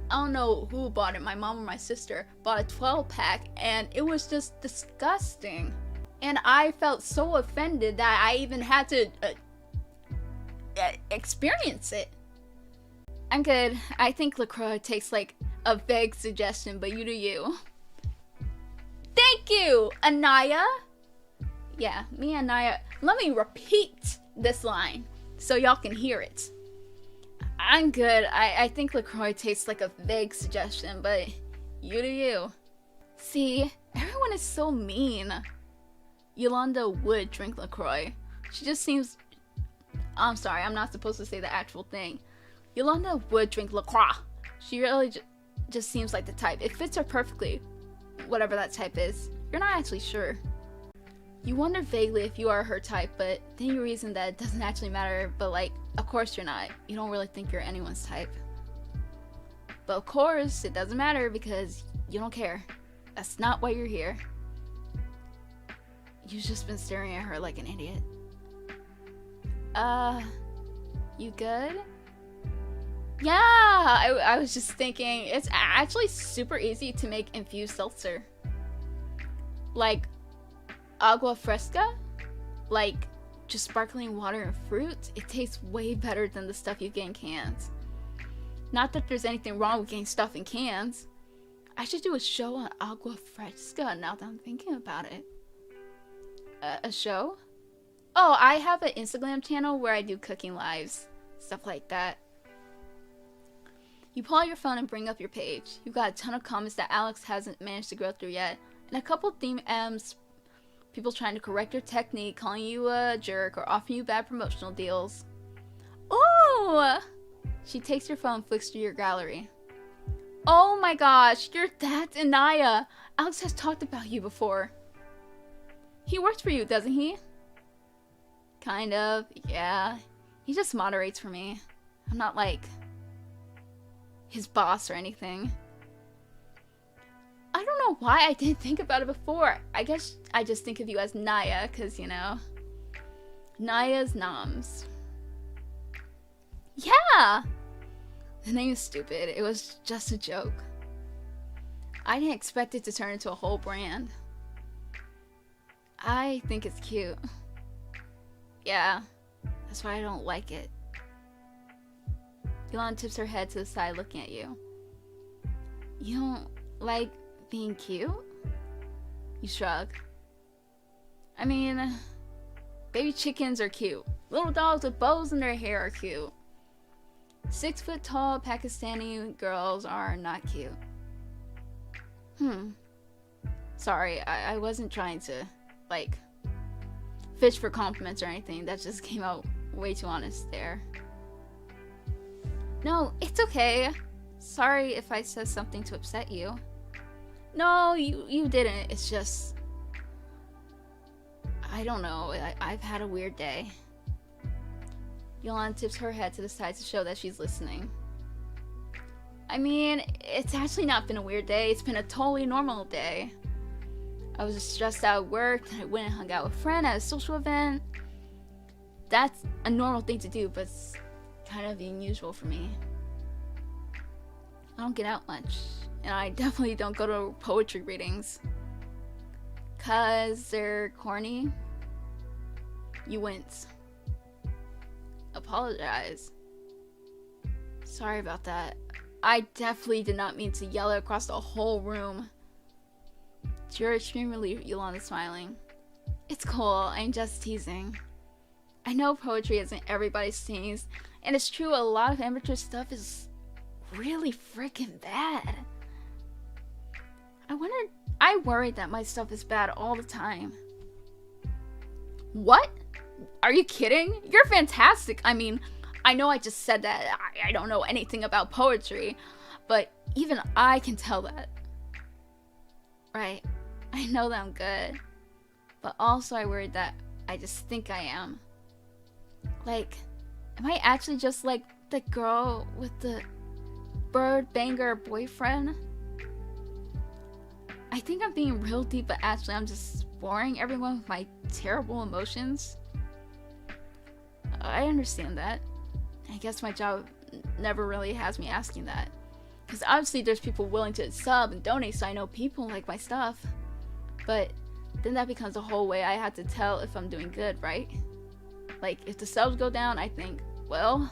don't know who bought it, my mom or my sister bought a 12-pack, and it was just disgusting. And I felt so offended that I even had to experience it. I'm good. I think LaCroix tastes like a vague suggestion, but you do you. Thank you, Anaya. Yeah, me and Anaya. Let me repeat this line so y'all can hear it. I'm good. I think LaCroix tastes like a vague suggestion, but you do you. See, everyone is so mean. Yolanda would drink LaCroix. She just seems... I'm sorry, I'm not supposed to say the actual thing. Yolanda would drink LaCroix. She really just seems like the type. It fits her perfectly, whatever that type is. You're not actually sure. You wonder vaguely if you are her type, but then you reason that it doesn't actually matter, but like, of course you're not. You don't really think you're anyone's type. But of course, it doesn't matter because you don't care. That's not why you're here. You've just been staring at her like an idiot. You good? Yeah, I was just thinking, it's actually super easy to make infused seltzer. Like, agua fresca? Like, just sparkling water and fruit? It tastes way better than the stuff you get in cans. Not that there's anything wrong with getting stuff in cans. I should do a show on agua fresca now that I'm thinking about it. A show? Oh, I have an Instagram channel where I do cooking lives. Stuff like that. You pull out your phone and bring up your page. You've got a ton of comments that Alex hasn't managed to go through yet. And a couple theme M's. People trying to correct your technique, calling you a jerk, or offering you bad promotional deals. Ooh! She takes your phone and flicks through your gallery. Oh my gosh, you're that Anaya. Alex has talked about you before. He works for you, doesn't he? Kind of, yeah. He just moderates for me. I'm not like his boss or anything. I don't know why I didn't think about it before. I guess I just think of you as Naya, because, you know, Naya's noms. Yeah! The name is stupid. It was just a joke. I didn't expect it to turn into a whole brand. I think it's cute. Yeah, that's why I don't like it. Yolanda tips her head to the side looking at you. You don't like being cute? You shrug. I mean, baby chickens are cute. Little dogs with bows in their hair are cute. 6-foot-tall Pakistani girls are not cute. Sorry, I wasn't trying to, like, fish for compliments or anything. That just came out way too honest there. No, it's okay. Sorry if I said something to upset you. No, you didn't. It's just, I don't know. I've had a weird day. Yolanda tips her head to the side to show that she's listening. I mean, it's actually not been a weird day. It's been a totally normal day. I was just stressed out at work, and I went and hung out with a friend at a social event. That's a normal thing to do, but it's kind of unusual for me. I don't get out much, and I definitely don't go to poetry readings. 'Cause they're corny. You wince. Apologize. Sorry about that. I definitely did not mean to yell it across the whole room. To your extreme relief, Yolanda's smiling. It's cool, I'm just teasing. I know poetry isn't everybody's things, and it's true a lot of amateur stuff is really freaking bad. I worry that my stuff is bad all the time. What? Are you kidding? You're fantastic. I mean, I know I just said that I don't know anything about poetry, but even I can tell that. Right. I know that I'm good, but also I worry that I just think I am. Like, am I actually just like the girl with the bird banger boyfriend? I think I'm being real deep, but actually I'm just boring everyone with my terrible emotions. I understand that. I guess my job never really has me asking that. Because obviously there's people willing to sub and donate, so I know people like my stuff. But then that becomes a whole way I have to tell if I'm doing good, right? Like, if the subs go down, I think, well,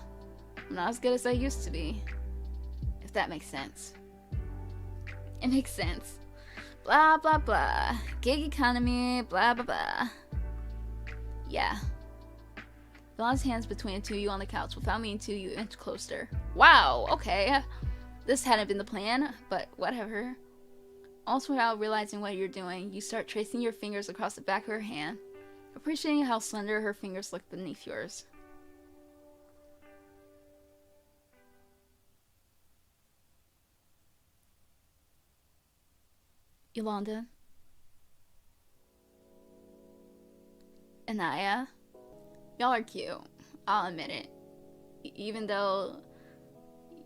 I'm not as good as I used to be. If that makes sense. It makes sense. Blah, blah, blah. Gig economy, blah, blah, blah. Yeah. Dawn's hands between the two of you on the couch. Without meaning to, you inch closer. Wow, okay. This hadn't been the plan, but whatever. Also, without realizing what you're doing, you start tracing your fingers across the back of her hand, appreciating how slender her fingers look beneath yours. Yolanda. Anaya. Y'all are cute. I'll admit it. Even though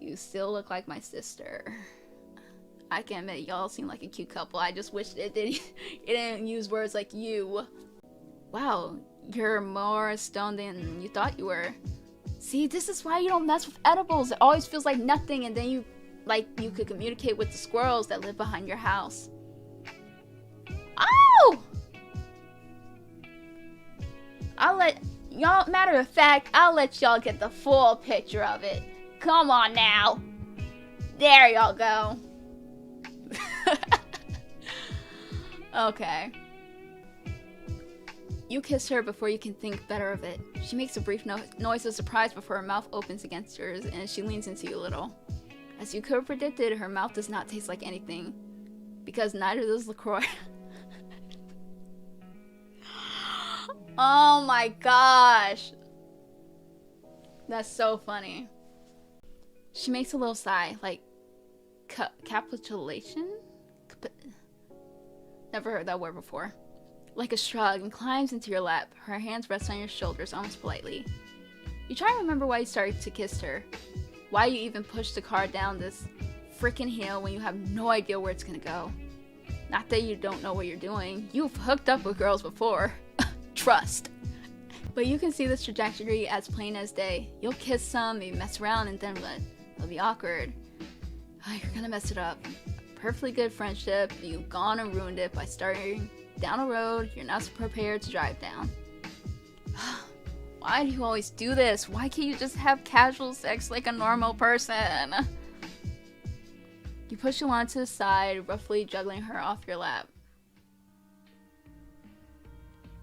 You still look like my sister. I can admit, y'all seem like a cute couple. I just wish it didn't use words like you. Wow, you're more stoned than you thought you were. See, this is why you don't mess with edibles. It always feels like nothing, and then you could communicate with the squirrels that live behind your house. Oh! I'll let y'all, matter of fact, I'll let y'all get the full picture of it. Come on now. There y'all go. Okay. You kiss her before you can think better of it. She makes a brief noise of surprise before her mouth opens against yours, and she leans into you a little. As you could have predicted, her mouth does not taste like anything. Because neither does LaCroix. Oh my gosh. That's so funny. She makes a little sigh, like capitulation? Never heard that word before. Like a shrug, and climbs into your lap. Her hands rest on your shoulders almost politely. You try to remember why you started to kiss her. Why you even pushed the car down this freaking hill when you have no idea where it's gonna go. Not that you don't know what you're doing. You've hooked up with girls before. Trust. But you can see this trajectory as plain as day. You'll kiss some, maybe mess around, and then what? It'll be awkward. Oh, you're gonna mess it up. Perfectly good friendship, you've gone and ruined it by starting down a road you're not prepared to drive down. Why do you always do this? Why can't you just have casual sex like a normal person? You push Yolanda to the side, roughly juggling her off your lap.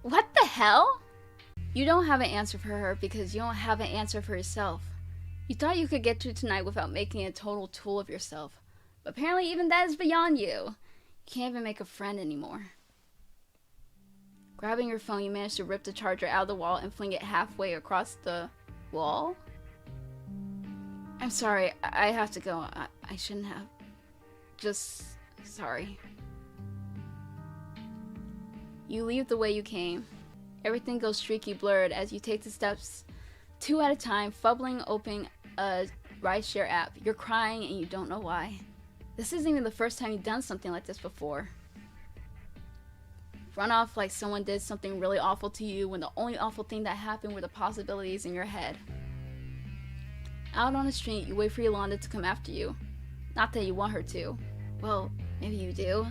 What the hell? You don't have an answer for her because you don't have an answer for yourself. You thought you could get through tonight without making a total tool of yourself. But apparently even that is beyond you. You can't even make a friend anymore. Grabbing your phone, you manage to rip the charger out of the wall and fling it halfway across the wall. I'm sorry, I have to go. I shouldn't have. Just sorry. You leave the way you came. Everything goes streaky blurred as you take the steps 2 at a time, fumbling open a rideshare app. You're crying and you don't know why. This isn't even the first time you've done something like this before. Run off like someone did something really awful to you when the only awful thing that happened were the possibilities in your head. Out on the street, you wait for Yolanda to come after you. Not that you want her to. Well, maybe you do.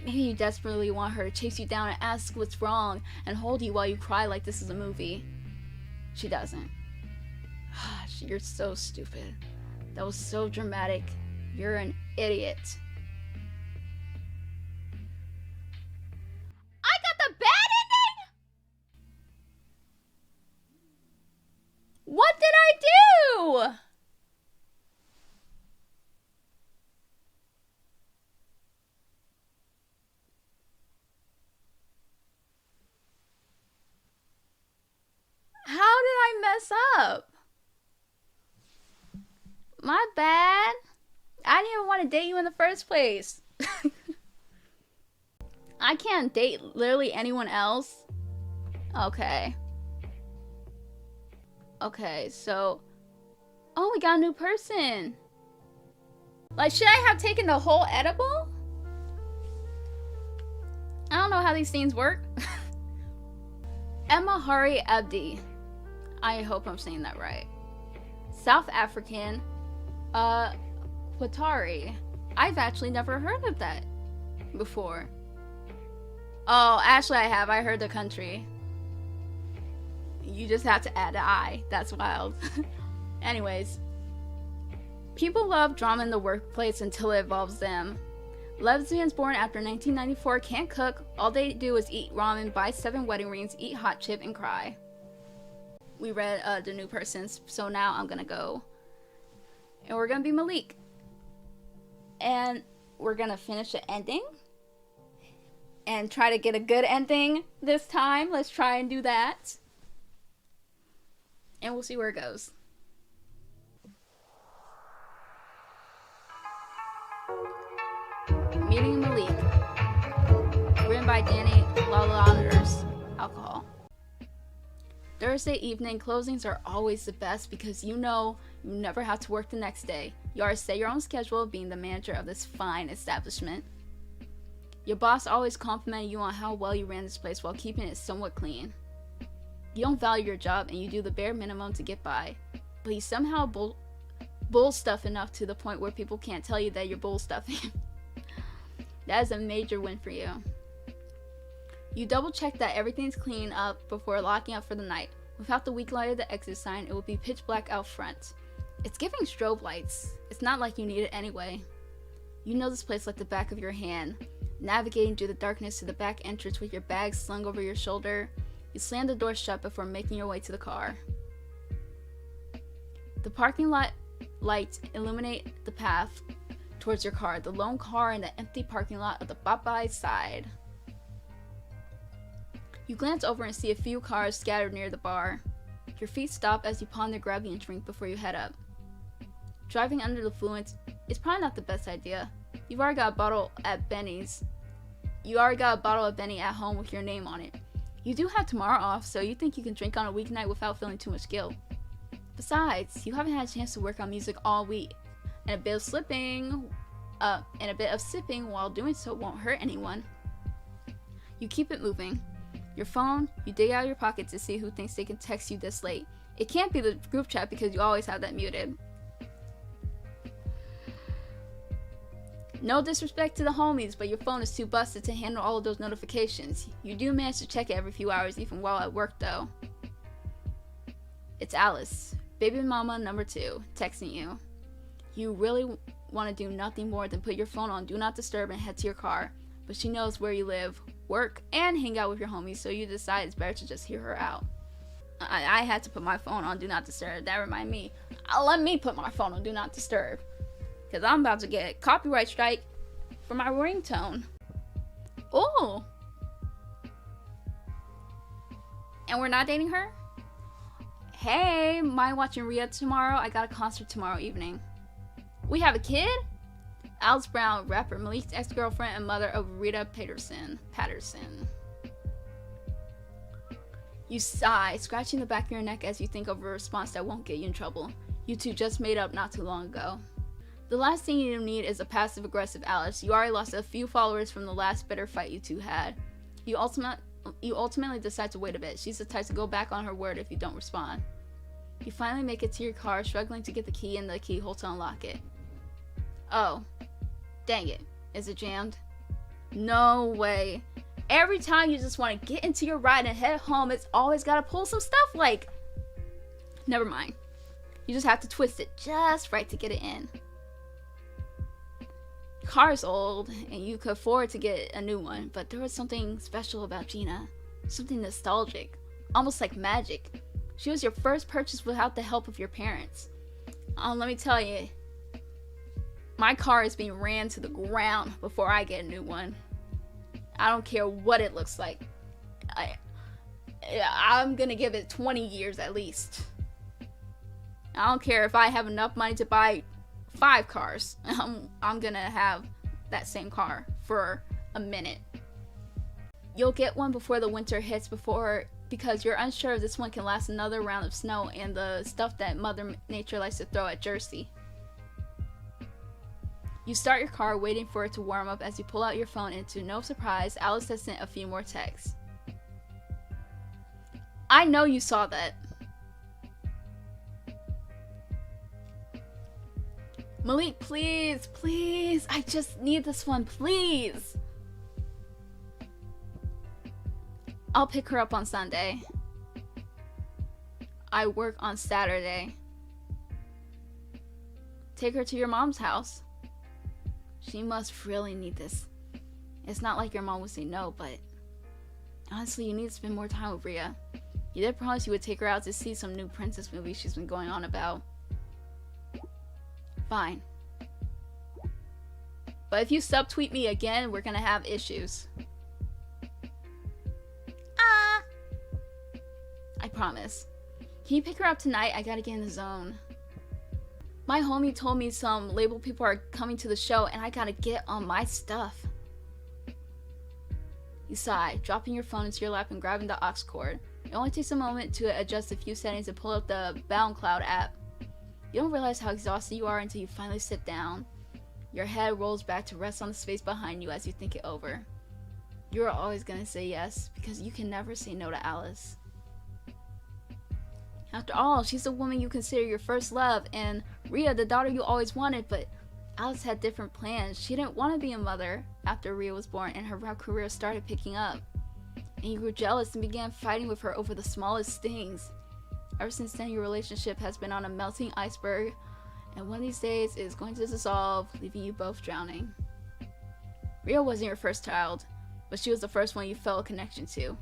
Maybe you desperately want her to chase you down and ask what's wrong and hold you while you cry like this is a movie. She doesn't. You're so stupid. That was so dramatic. You're an idiot. I got the bad ending? What did I do? How did I mess up? My bad. I didn't even want to date you in the first place. I can't date literally anyone else. Okay. Okay, so... Oh, we got a new person. Like, should I have taken the whole edible? I don't know how these things work. Emma Hari Abdi. I hope I'm saying that right. South African. Qatari. I've actually never heard of that before. Oh, actually I have. I heard the country. You just have to add an I. That's wild. Anyways. People love drama in the workplace until it involves them. Lesbians born after 1994 can't cook. All they do is eat ramen, buy 7 wedding rings, eat hot chip, and cry. We read the new persons, so now I'm gonna go. And we're gonna be Malik. And we're gonna finish the ending. And try to get a good ending this time. Let's try and do that. And we'll see where it goes. Meeting Malik. Written by Danny Lalanders. Alcohol. Thursday evening closings are always the best because you know you never have to work the next day. You are set your own schedule being the manager of this fine establishment. Your boss always complimented you on how well you ran this place while keeping it somewhat clean. You don't value your job and you do the bare minimum to get by, but you somehow bull stuff enough to the point where people can't tell you that you're bull stuffing. That is a major win for you. You double check that everything's clean up before locking up for the night. Without the weak light of the exit sign, it will be pitch black out front. It's giving strobe lights. It's not like you need it anyway. You know this place like the back of your hand. Navigating through the darkness to the back entrance with your bag slung over your shoulder, you slam the door shut before making your way to the car. The parking lot lights illuminate the path towards your car, the lone car in the empty parking lot of the Popeye side. You glance over and see a few cars scattered near the bar. Your feet stop as you ponder grabbing a drink before you head up. Driving under the influence is probably not the best idea. You've already got a bottle at Benny's. You already got a bottle of Benny at home with your name on it. You do have tomorrow off, so you think you can drink on a weeknight without feeling too much guilt. Besides, you haven't had a chance to work on music all week, and a bit of sipping while doing so won't hurt anyone. You keep it moving. Your phone, you dig out of your pocket to see who thinks they can text you this late. It can't be the group chat because you always have that muted. No disrespect to the homies, but your phone is too busted to handle all of those notifications. You do manage to check it every few hours, even while at work though. It's Alice, baby mama number 2, texting you. You really want to do nothing more than put your phone on Do Not Disturb and head to your car, but she knows where you live, work, and hang out with your homies, so you decide it's better to just hear her out. I had to put my phone on Do Not Disturb. That reminded me. Let me put my phone on Do Not Disturb, because I'm about to get a copyright strike for my ringtone. Oh! And we're not dating her? Hey, mind watching Rhea tomorrow? I got a concert tomorrow evening. We have a kid? Alice Brown, rapper, Malik's ex-girlfriend and mother of Rita Patterson. You sigh, scratching the back of your neck as you think of a response that won't get you in trouble. You two just made up not too long ago. The last thing you need is a passive-aggressive Alice. You already lost a few followers from the last bitter fight you two had. You ultimately decide to wait a bit. She's the type to go back on her word if you don't respond. You finally make it to your car, struggling to get the key in the keyhole to unlock it. Oh. Dang it. Is it jammed? No way. Every time you just want to get into your ride and head home, it's always got to pull some stuff like... Never mind. You just have to twist it just right to get it in. The car is old, and you could afford to get a new one, but there was something special about Gina. Something nostalgic. Almost like magic. She was your first purchase without the help of your parents. Let me tell you, my car is being ran to the ground before I get a new one. I don't care what it looks like. I'm gonna give it 20 years at least. I don't care if I have enough money to buy 5 cars. I'm gonna have that same car for a minute. You'll get one before the winter hits because you're unsure if this one can last another round of snow and the stuff that Mother Nature likes to throw at Jersey. You start your car waiting for it to warm up as you pull out your phone, and to no surprise, Alice has sent a few more texts. I know you saw that. Malik, please, please, I just need this one, please. I'll pick her up on Sunday. I work on Saturday. Take her to your mom's house. She must really need this. It's not like your mom would say no, but honestly, you need to spend more time with Rhea. You did promise you would take her out to see some new princess movie she's been going on about. Fine. But if you subtweet me again, we're gonna have issues. I promise. Can you pick her up tonight? I gotta get in the zone. My homie told me some label people are coming to the show and I gotta get on my stuff. You sigh, dropping your phone into your lap and grabbing the aux cord. It only takes a moment to adjust a few settings and pull up the BoundCloud app. You don't realize how exhausted you are until you finally sit down. Your head rolls back to rest on the space behind you as you think it over. You're always gonna say yes, because you can never say no to Alice. After all, she's the woman you consider your first love, and Rhea, the daughter you always wanted, but Alice had different plans. She didn't want to be a mother after Rhea was born and her rap career started picking up. And you grew jealous and began fighting with her over the smallest things. Ever since then, your relationship has been on a melting iceberg, and one of these days it is going to dissolve, leaving you both drowning. Rhea wasn't your first child, but she was the first one you felt a connection to.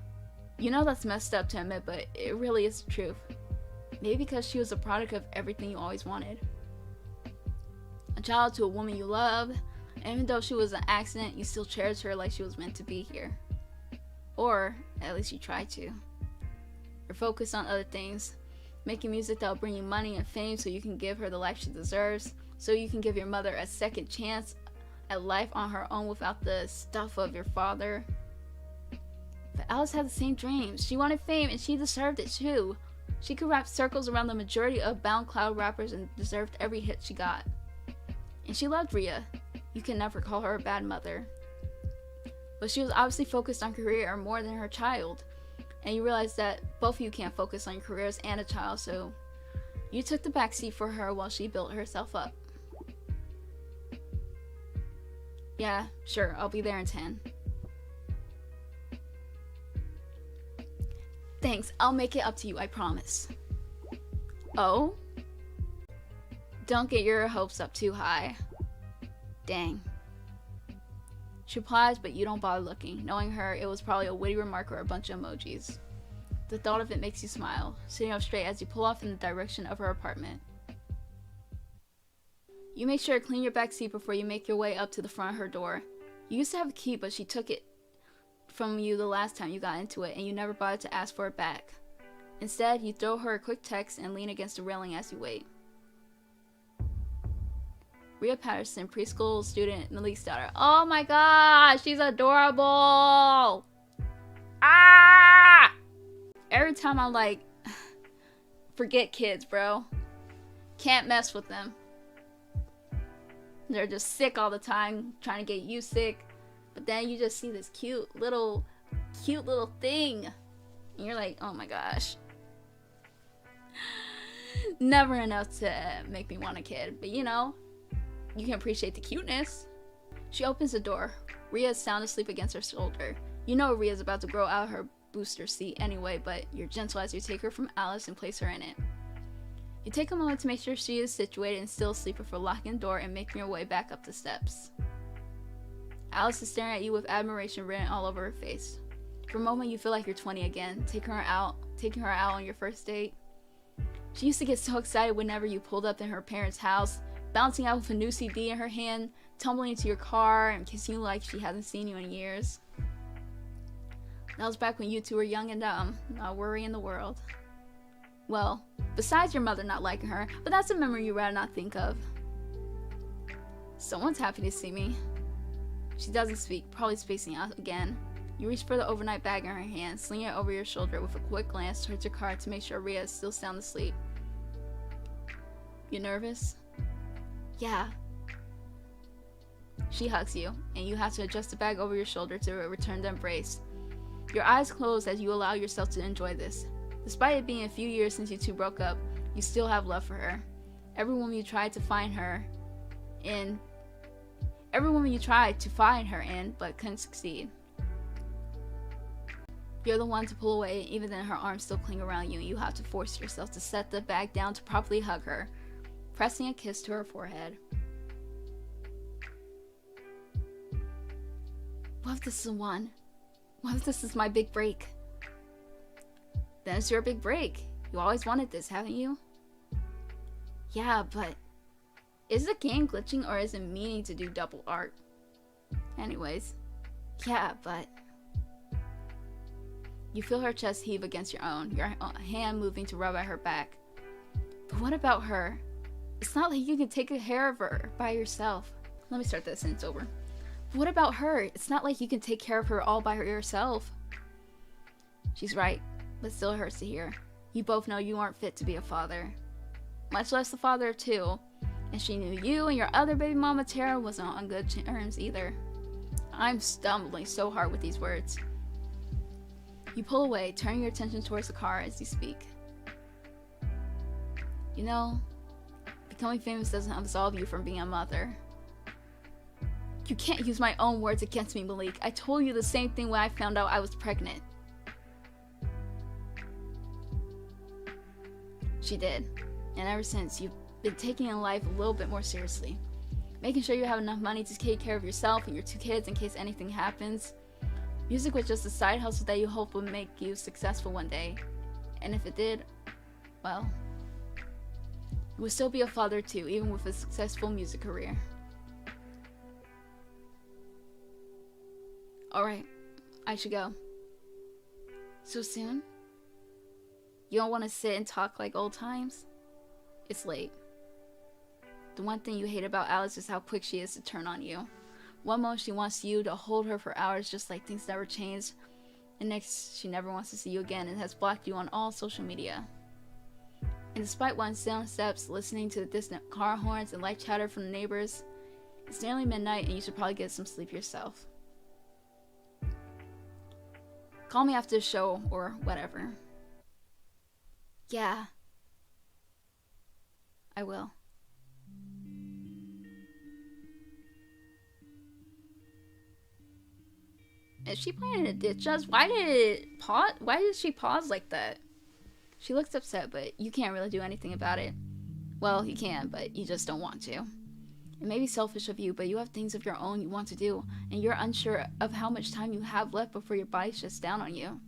You know that's messed up to admit, but it really is the truth. Maybe because she was a product of everything you always wanted. A child to a woman you loved, and even though she was an accident, you still cherished her like she was meant to be here. Or, at least you tried to. You're focused on other things, making music that'll bring you money and fame so you can give her the life she deserves, so you can give your mother a second chance at life on her own without the stuff of your father. But Alice had the same dreams. She wanted fame and she deserved it too. She could wrap circles around the majority of BoundCloud rappers and deserved every hit she got. And she loved Rhea. You can never call her a bad mother. But she was obviously focused on career more than her child. And you realize that both of you can't focus on your careers and a child, so you took the backseat for her while she built herself up. Yeah, sure, I'll be there in 10. Thanks, I'll make it up to you, I promise. Oh? Don't get your hopes up too high. Dang. She replies, but you don't bother looking. Knowing her, it was probably a witty remark or a bunch of emojis. The thought of it makes you smile, sitting up straight as you pull off in the direction of her apartment. You make sure to clean your back seat before you make your way up to the front of her door. You used to have a key, but she took it from you the last time you got into it, and you never bothered to ask for it back. Instead, you throw her a quick text and lean against the railing as you wait. Rhea Patterson, preschool student, Malik's daughter. Oh my gosh, she's adorable! Ah! Every time I'm like, forget kids, bro. Can't mess with them. They're just sick all the time, trying to get you sick. But then you just see this cute little thing. And you're like, oh my gosh. Never enough to make me want a kid. But you know, you can appreciate the cuteness. She opens the door. Rhea is sound asleep against her shoulder. You know Rhea's about to grow out her booster seat anyway, but you're gentle as you take her from Alice and place her in it. You take a moment to make sure she is situated and still asleep before locking the door and making your way back up the steps. Alice is staring at you with admiration written all over her face. For a moment you feel like you're 20 again, taking her out on your first date. She used to get so excited whenever you pulled up in her parents' house, bouncing out with a new CD in her hand, tumbling into your car, and kissing you like she hasn't seen you in years. That was back when you two were young and dumb, not worrying the world. Well, besides your mother not liking her, but that's a memory you'd rather not think of. Someone's happy to see me. She doesn't speak, probably spacing out again. You reach for the overnight bag in her hand, slinging it over your shoulder with a quick glance towards your car to make sure Rhea is still sound asleep. You nervous? Yeah. She hugs you, and you have to adjust the bag over your shoulder to return the embrace. Your eyes close as you allow yourself to enjoy this. Despite it being a few years since you two broke up, you still have love for her. Every woman you tried to find her in, but couldn't succeed. You're the one to pull away, and even then her arms still cling around you, and you have to force yourself to set the bag down to properly hug her, pressing a kiss to her forehead. What if this is the one? What if this is my big break? Then it's your big break. You always wanted this, haven't you? Yeah, but is the game glitching or is it meaning to do double art? Anyways, yeah, but you feel her chest heave against your own, your hand moving to rub at her back. But what about her? It's not like you can take care of her by yourself. Let me start that sentence over. But what about her? It's not like you can take care of her all by yourself. She's right. but still hurts to hear. You both know you aren't fit to be a father, much less the father of two, and she knew you and your other baby mama Tara wasn't on good terms either. I'm stumbling so hard with these words. You pull away, turning your attention towards the car as you speak. You know, becoming famous doesn't absolve you from being a mother. You can't use my own words against me, Malik. I told you the same thing when I found out I was pregnant. She did. And ever since, you've been taking life a little bit more seriously. Making sure you have enough money to take care of yourself and your two kids in case anything happens. Music was just a side hustle that you hoped would make you successful one day. And if it did, well, you would still be a father too, even with a successful music career. Alright, I should go. So soon? You don't want to sit and talk like old times? It's late. The one thing you hate about Alice is how quick she is to turn on you. One moment she wants you to hold her for hours just like things never changed. And next, she never wants to see you again and has blocked you on all social media. And despite one down steps, listening to the distant car horns and light chatter from the neighbors, it's nearly midnight and you should probably get some sleep yourself. Call me after the show or whatever. Yeah. I will. Is she playing a ditch us? Why did it pause? Why did she pause like that? She looks upset, but you can't really do anything about it. Well, you can, but you just don't want to. It may be selfish of you, but you have things of your own you want to do, and you're unsure of how much time you have left before your body shuts down on you.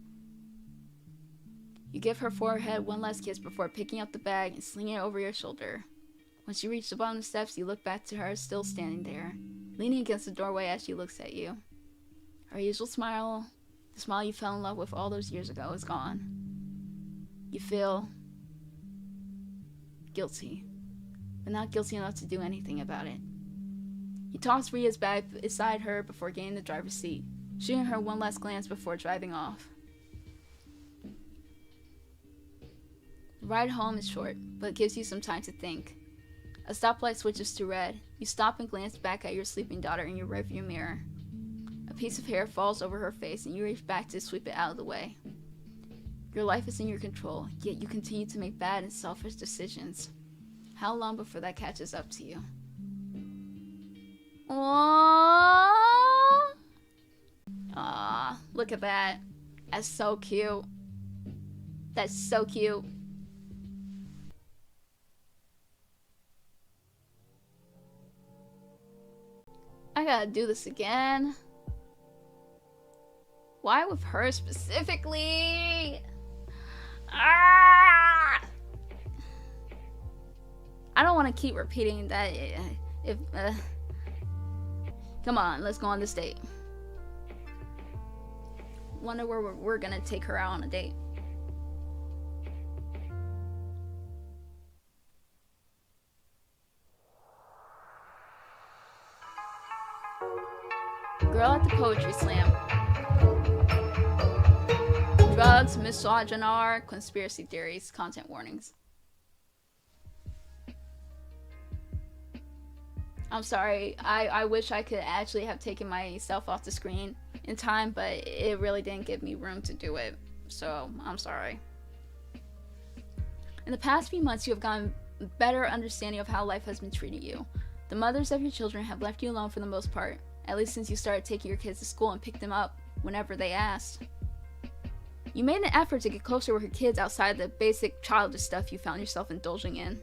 You give her forehead one last kiss before picking up the bag and slinging it over your shoulder. Once you reach the bottom of the steps, you look back to her, still standing there, leaning against the doorway as she looks at you. Her usual smile, the smile you fell in love with all those years ago, is gone. You feel guilty, but not guilty enough to do anything about it. You toss Ria's bag beside her before getting the driver's seat, shooting her one last glance before driving off. The ride home is short, but it gives you some time to think. A stoplight switches to red. You stop and glance back at your sleeping daughter in your rearview mirror. A piece of hair falls over her face and you reach back to sweep it out of the way. Your life is in your control, yet you continue to make bad and selfish decisions. How long before that catches up to you? Aww, look at that. That's so cute. That's so cute. I gotta do this again. Why with her specifically? Ah! I don't want to keep repeating that. Come on, let's go on this date. Wonder where we're gonna take her out on a date. Girl at the poetry slam. Drugs, misogyny, conspiracy theories, content warnings. I'm sorry, I wish I could actually have taken myself off the screen in time, but it really didn't give me room to do it, so I'm sorry. In the past few months, you have gotten a better understanding of how life has been treating you. The mothers of your children have left you alone for the most part, at least since you started taking your kids to school and picked them up whenever they asked. You made an effort to get closer with your kids outside the basic childish stuff you found yourself indulging in.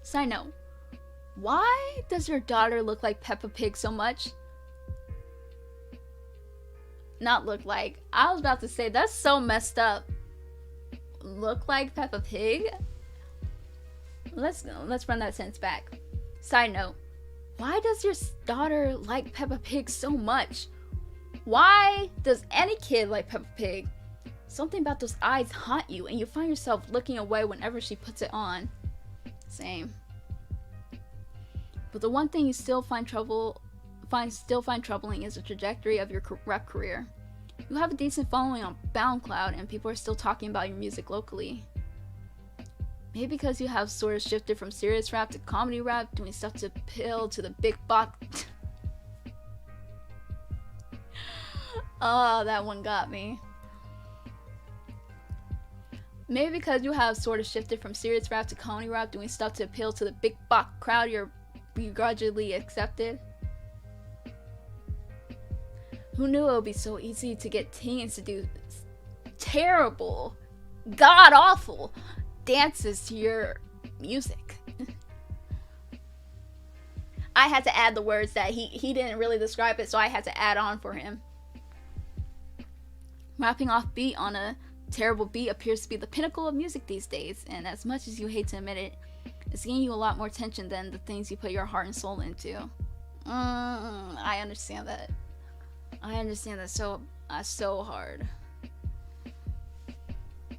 Side note, why does your daughter look like Peppa Pig so much? Not look like. I was about to say, that's so messed up. Look like Peppa Pig? Let's run that sentence back. Side note, why does your daughter like Peppa Pig so much? Why does any kid like Peppa Pig? Something about those eyes haunt you and you find yourself looking away whenever she puts it on. Same. But the one thing you still find troubling is the trajectory of your rap career. You You have a decent following on SoundCloud and people are still talking about your music locally. Maybe because you have sort of shifted from serious rap to comedy rap, doing stuff to appeal to the big box. Oh, that one got me. Maybe because you have sort of shifted from serious rap to comedy rap, doing stuff to appeal to the big box crowd you're begrudgingly accepted. Who knew it would be so easy to get teens to do terrible, god-awful dances to your music? I had to add the words that he didn't really describe it, so I had to add on for him. Rapping off beat on a terrible beat appears to be the pinnacle of music these days, and as much as you hate to admit it, it's giving you a lot more attention than the things you put your heart and soul into. I understand that. I understand that so hard.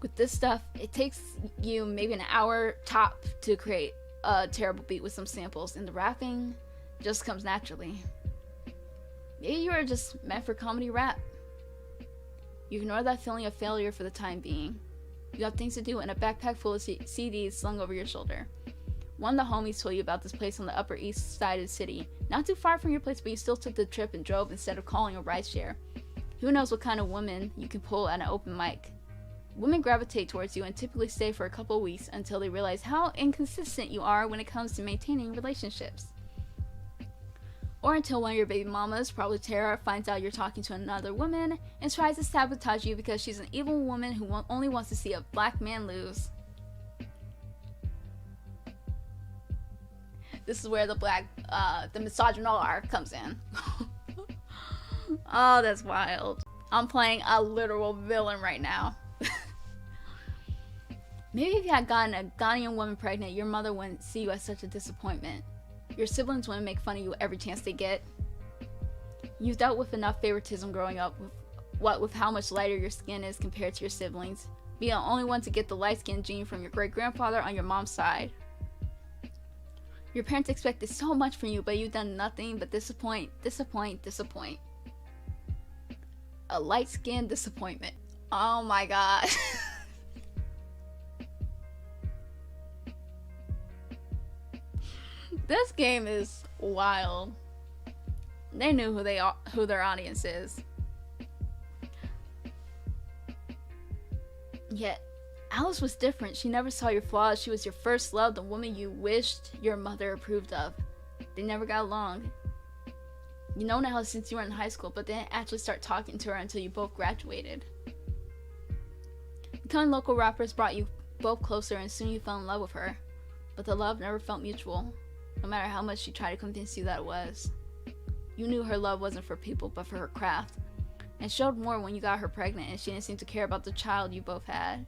With this stuff, it takes you maybe an hour top to create a terrible beat with some samples, and the rapping just comes naturally. Maybe you are just meant for comedy rap. You ignore that feeling of failure for the time being. You have things to do and a backpack full of CDs slung over your shoulder. One of the homies told you about this place on the Upper East Side of the city. Not too far from your place, but you still took the trip and drove instead of calling a rideshare. Who knows what kind of woman you can pull at an open mic. Women gravitate towards you and typically stay for a couple weeks until they realize how inconsistent you are when it comes to maintaining relationships. Or until one of your baby mamas, probably Tara, finds out you're talking to another woman and tries to sabotage you because she's an evil woman who only wants to see a black man lose. This is where the misogynoir arc comes in. Oh, that's wild. I'm playing a literal villain right now. Maybe if you had gotten a Ghanaian woman pregnant, your mother wouldn't see you as such a disappointment. Your siblings wouldn't make fun of you every chance they get. You've dealt with enough favoritism growing up with how much lighter your skin is compared to your siblings. Being the only one to get the light skin gene from your great-grandfather on your mom's side. Your parents expected so much from you, but you've done nothing but disappoint. A light-skinned disappointment. Oh my god. This game is wild. They knew who their audience is. Yet, Alice was different. She never saw your flaws. She was your first love, the woman you wished your mother approved of. They never got along. You know Alice since you were in high school, but didn't actually start talking to her until you both graduated. Becoming local rappers brought you both closer, and soon you fell in love with her. But the love never felt mutual, no matter how much she tried to convince you that it was. You knew her love wasn't for people, but for her craft. And showed more when you got her pregnant, and she didn't seem to care about the child you both had.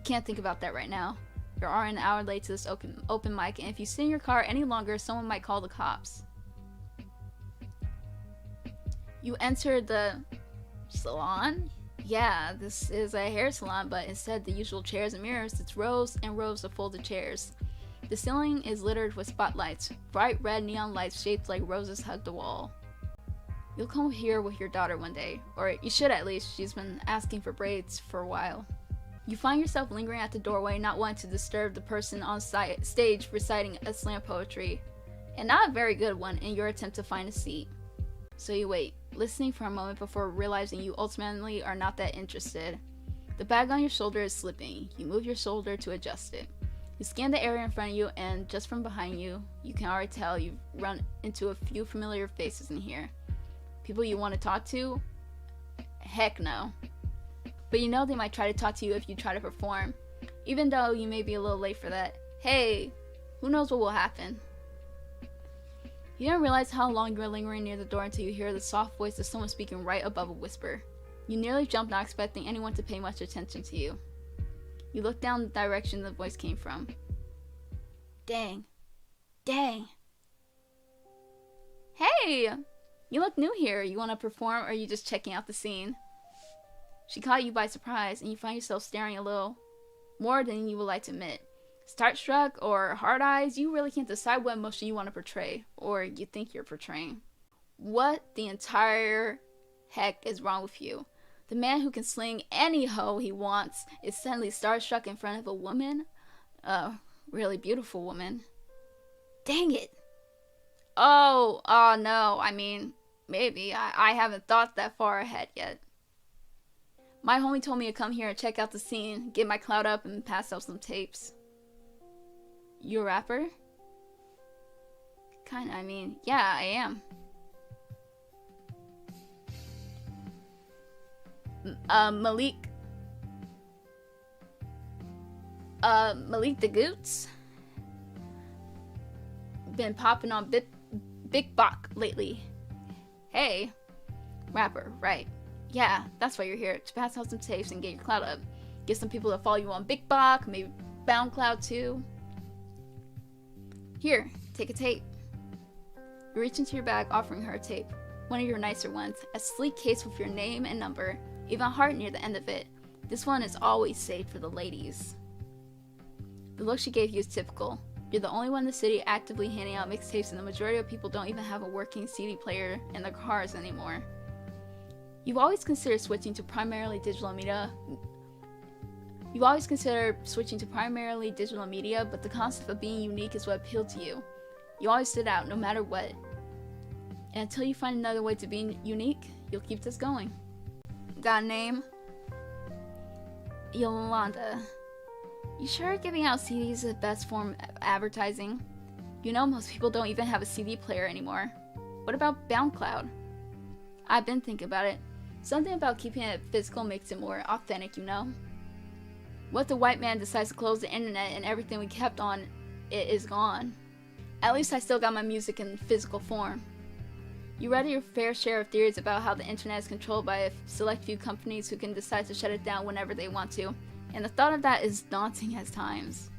Can't think about that right now. You're already an hour late to this open mic, and if you sit in your car any longer, someone might call the cops. You enter the salon? Yeah, this is a hair salon, but instead of the usual chairs and mirrors, it's rows and rows of folded chairs. The ceiling is littered with spotlights. Bright red neon lights shaped like roses hug the wall. You'll come here with your daughter one day, or you should at least. She's been asking for braids for a while. You find yourself lingering at the doorway, not wanting to disturb the person on stage reciting a slam poetry, and not a very good one, in your attempt to find a seat. So you wait, listening for a moment before realizing you ultimately are not that interested. The bag on your shoulder is slipping. You move your shoulder to adjust it. You scan the area in front of you, and just from behind you, you can already tell you've run into a few familiar faces in here. People you want to talk to? Heck no. But you know they might try to talk to you if you try to perform, even though you may be a little late for that. Hey, who knows what will happen? You didn't realize how long you were lingering near the door until you hear the soft voice of someone speaking right above a whisper. You nearly jumped, not expecting anyone to pay much attention to you. You look down the direction the voice came from. Dang. Hey! You look new here. You want to perform, or are you just checking out the scene? She caught you by surprise, and you find yourself staring a little more than you would like to admit. Starstruck or hard eyes, you really can't decide what emotion you want to portray, or you think you're portraying. What the entire heck is wrong with you? The man who can sling any hoe he wants is suddenly starstruck in front of a woman. A really beautiful woman. Dang it. Oh no, I mean, maybe. I haven't thought that far ahead yet. My homie told me to come here and check out the scene, get my clout up, and pass out some tapes. You a rapper? Kinda, I mean, yeah, I am. Malik the Goots? Been popping on Big Bok lately. Hey, rapper, right. Yeah, that's why you're here, to pass out some tapes and get your clout up. Get some people to follow you on Big Bok, maybe BoundCloud too. Here, take a tape. You reach into your bag, offering her a tape. One of your nicer ones, a sleek case with your name and number, even a heart near the end of it. This one is always saved for the ladies. The look she gave you is typical. You're the only one in the city actively handing out mixtapes, and the majority of people don't even have a working CD player in their cars anymore. You've always considered switching to primarily digital media. But the concept of being unique is what appealed to you. You always stood out, no matter what. And until you find another way to be unique, you'll keep this going. Got a name? Yolanda. You sure giving out CDs is the best form of advertising? You know most people don't even have a CD player anymore. What about BoundCloud? I've been thinking about it. Something about keeping it physical makes it more authentic, you know? What if the white man decides to close the internet and everything we kept on it is gone? At least I still got my music in physical form. You read your fair share of theories about how the internet is controlled by a select few companies who can decide to shut it down whenever they want to, and the thought of that is daunting at times.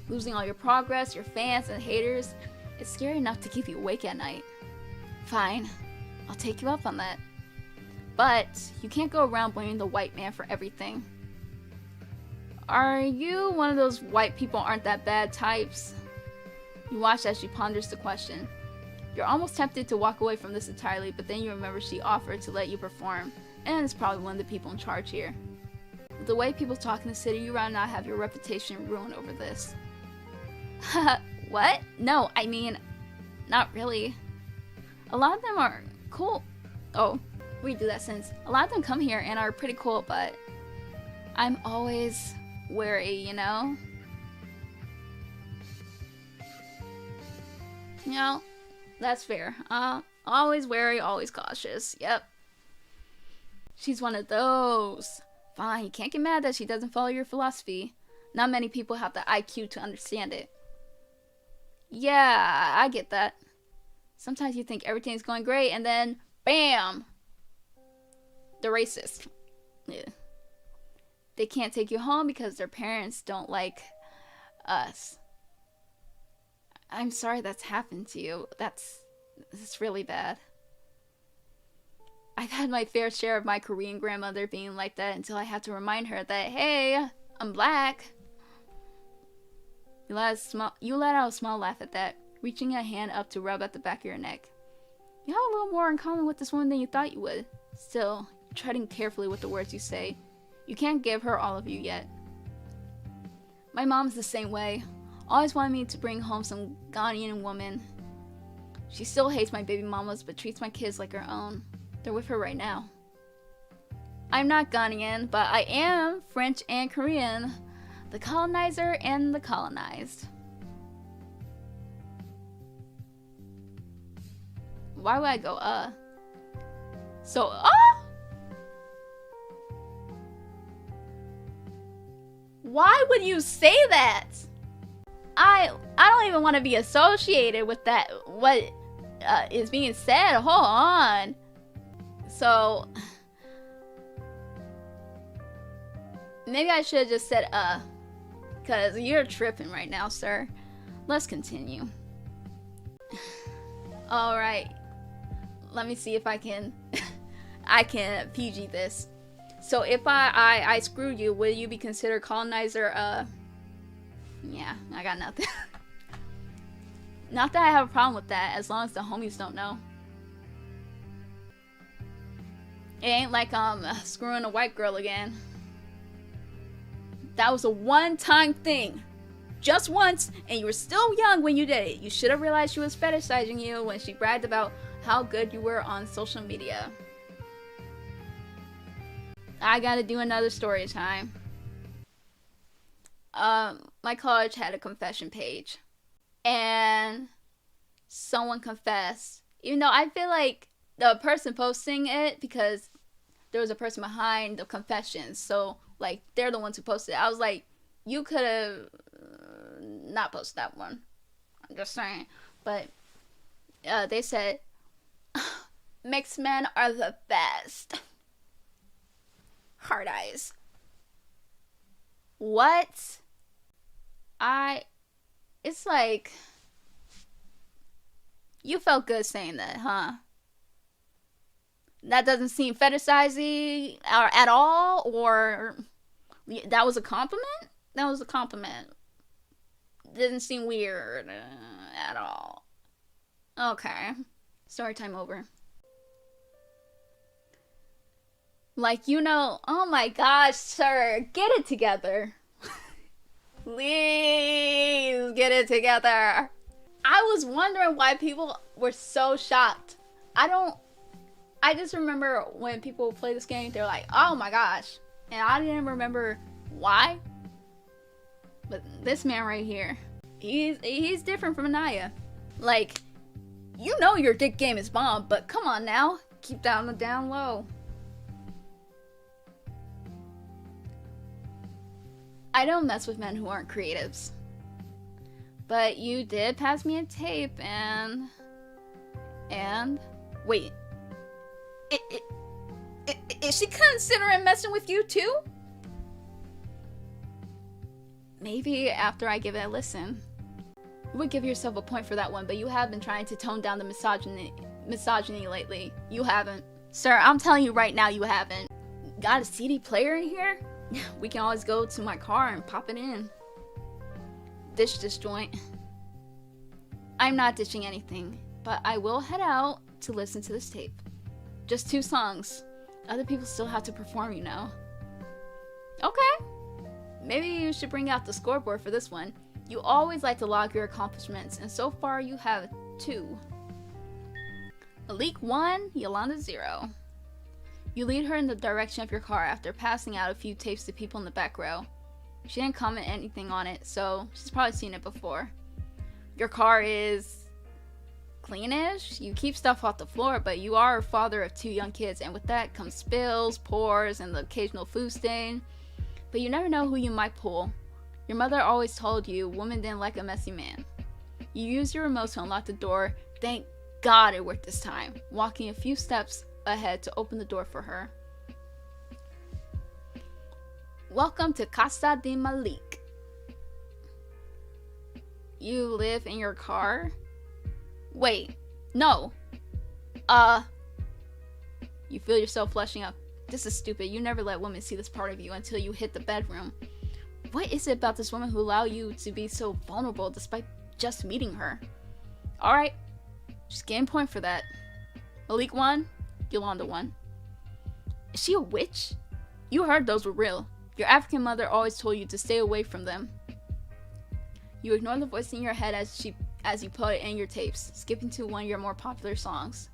Losing all your progress, your fans, and haters, it's scary enough to keep you awake at night. Fine, I'll take you up on that. But you can't go around blaming the white man for everything. Are you one of those white people aren't that bad types? You watch as she ponders the question. You're almost tempted to walk away from this entirely, but then you remember she offered to let you perform, and it's probably one of the people in charge here. With the way people talk in the city, you'd rather not have your reputation ruined over this. What? No, I mean, not really. A lot of them are cool. Oh, redo that sentence. A lot of them come here and are pretty cool, but I'm always wary, you know? You know, that's fair. Always wary, always cautious. Yep. She's one of those. Fine, you can't get mad that she doesn't follow your philosophy. Not many people have the IQ to understand it. Yeah, I get that. Sometimes you think everything's going great, and then, bam! The racist. Yeah. They can't take you home because their parents don't like us. I'm sorry that's happened to you. That's really bad. I've had my fair share of my Korean grandmother being like that until I had to remind her that, hey, I'm black. You let out a small laugh at that, reaching a hand up to rub at the back of your neck. You have a little more in common with this woman than you thought you would. Still, treading carefully with the words you say. You can't give her all of you yet. My mom's the same way. Always wanted me to bring home some Ghanaian woman. She still hates my baby mamas, but treats my kids like her own. They're with her right now. I'm not Ghanaian, but I am French and Korean. The colonizer and the colonized. Why would I go, So, Why would you say that? I don't even want to be associated with that, what is being said. Hold on. So, maybe I should have just said, because you're tripping right now, sir. Let's continue. Alright. Let me see if I can, I can PG this. So if I screwed you, will you be considered colonizer? Yeah, I got nothing. Not that I have a problem with that, as long as the homies don't know. It ain't like screwing a white girl again. That was a one-time thing. Just once, and you were still young when you did it. You should have realized she was fetishizing you when she bragged about how good you were on social media. I gotta do another story time. My college had a confession page. And someone confessed. Even though I feel like the person posting it, because there was a person behind the confessions. So, like, they're the ones who posted it. I was like, you could have not posted that one. I'm just saying. But they said, mixed men are the best. Hard eyes. What? It's like, you felt good saying that, huh? That doesn't seem fetishizing or at all, or that was a compliment? That was a compliment. Didn't seem weird at all. Okay. Story time over. Like, oh my gosh, sir, get it together. Please get it together. I was wondering why people were so shocked. I just remember when people play this game, they're like, oh my gosh. And I didn't remember why. But this man right here, he's different from Anaya. Like, your dick game is bomb, but come on now. Keep that on the down low. I don't mess with men who aren't creatives. But you did pass me a tape and wait. Is she considering messing with you too? Maybe after I give it a listen. You would give yourself a point for that one, but you have been trying to tone down the misogyny lately. You haven't. Sir, I'm telling you right now, you haven't. Got a CD player in here? We can always go to my car and pop it in. Ditch this joint. I'm not ditching anything, but I will head out to listen to this tape. Just 2 songs. Other people still have to perform, Okay. Maybe you should bring out the scoreboard for this one. You always like to log your accomplishments, and so far you have 2. Malik 1, Yolanda 0. You lead her in the direction of your car after passing out a few tapes to people in the back row. She didn't comment anything on it, so she's probably seen it before. Your car is cleanish. You keep stuff off the floor, but you are a father of 2 young kids, and with that comes spills, pours, and the occasional food stain. But you never know who you might pull. Your mother always told you women didn't like a messy man. You use your remote to unlock the door. Thank God it worked this time, walking a few steps ahead to open the door for her. Welcome to Casa de Malik. You live in your car? Wait, no. You feel yourself flushing up. This is stupid. You never let women see this part of you until you hit the bedroom. What is it about this woman who allow you to be so vulnerable despite just meeting her? Alright, just gain point for that. Malik 1, Yolanda 1. Is she a witch? You heard those were real. Your African mother always told you to stay away from them. You ignore the voice in your head as you put it in your tapes, skipping to one of your more popular songs.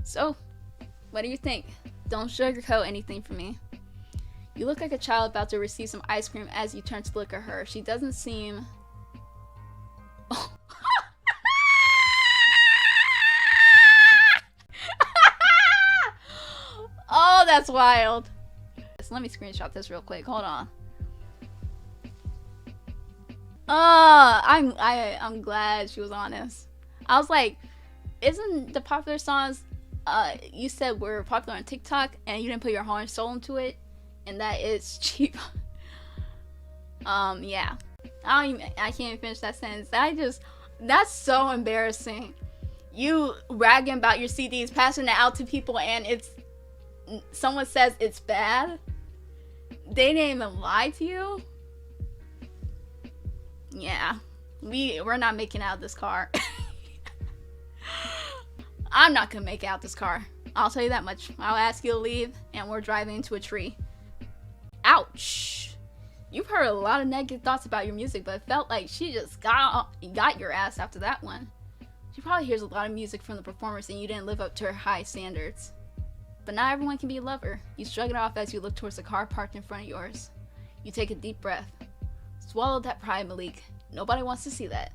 So, what do you think? Don't sugarcoat anything for me. You look like a child about to receive some ice cream as you turn to look at her. She doesn't seem... Oh, that's wild. So let me screenshot this real quick. Hold on. I'm glad she was honest. I was like, isn't the popular songs you said were popular on TikTok and you didn't put your heart and soul into it, and that is cheap? Yeah. I can't even finish that sentence. That's so embarrassing. You bragging about your CDs, passing it out to people, and someone says it's bad. They didn't even lie to you. Yeah, we're not making out this car. I'm not gonna make out this car. I'll tell you that much. I'll ask you to leave, and we're driving into a tree. Ouch! You've heard a lot of negative thoughts about your music, but it felt like she just got your ass after that one. She probably hears a lot of music from the performers and you didn't live up to her high standards. But not everyone can be a lover. You shrug it off as you look towards the car parked in front of yours. You take a deep breath. Swallow that pride, Malik. Nobody wants to see that.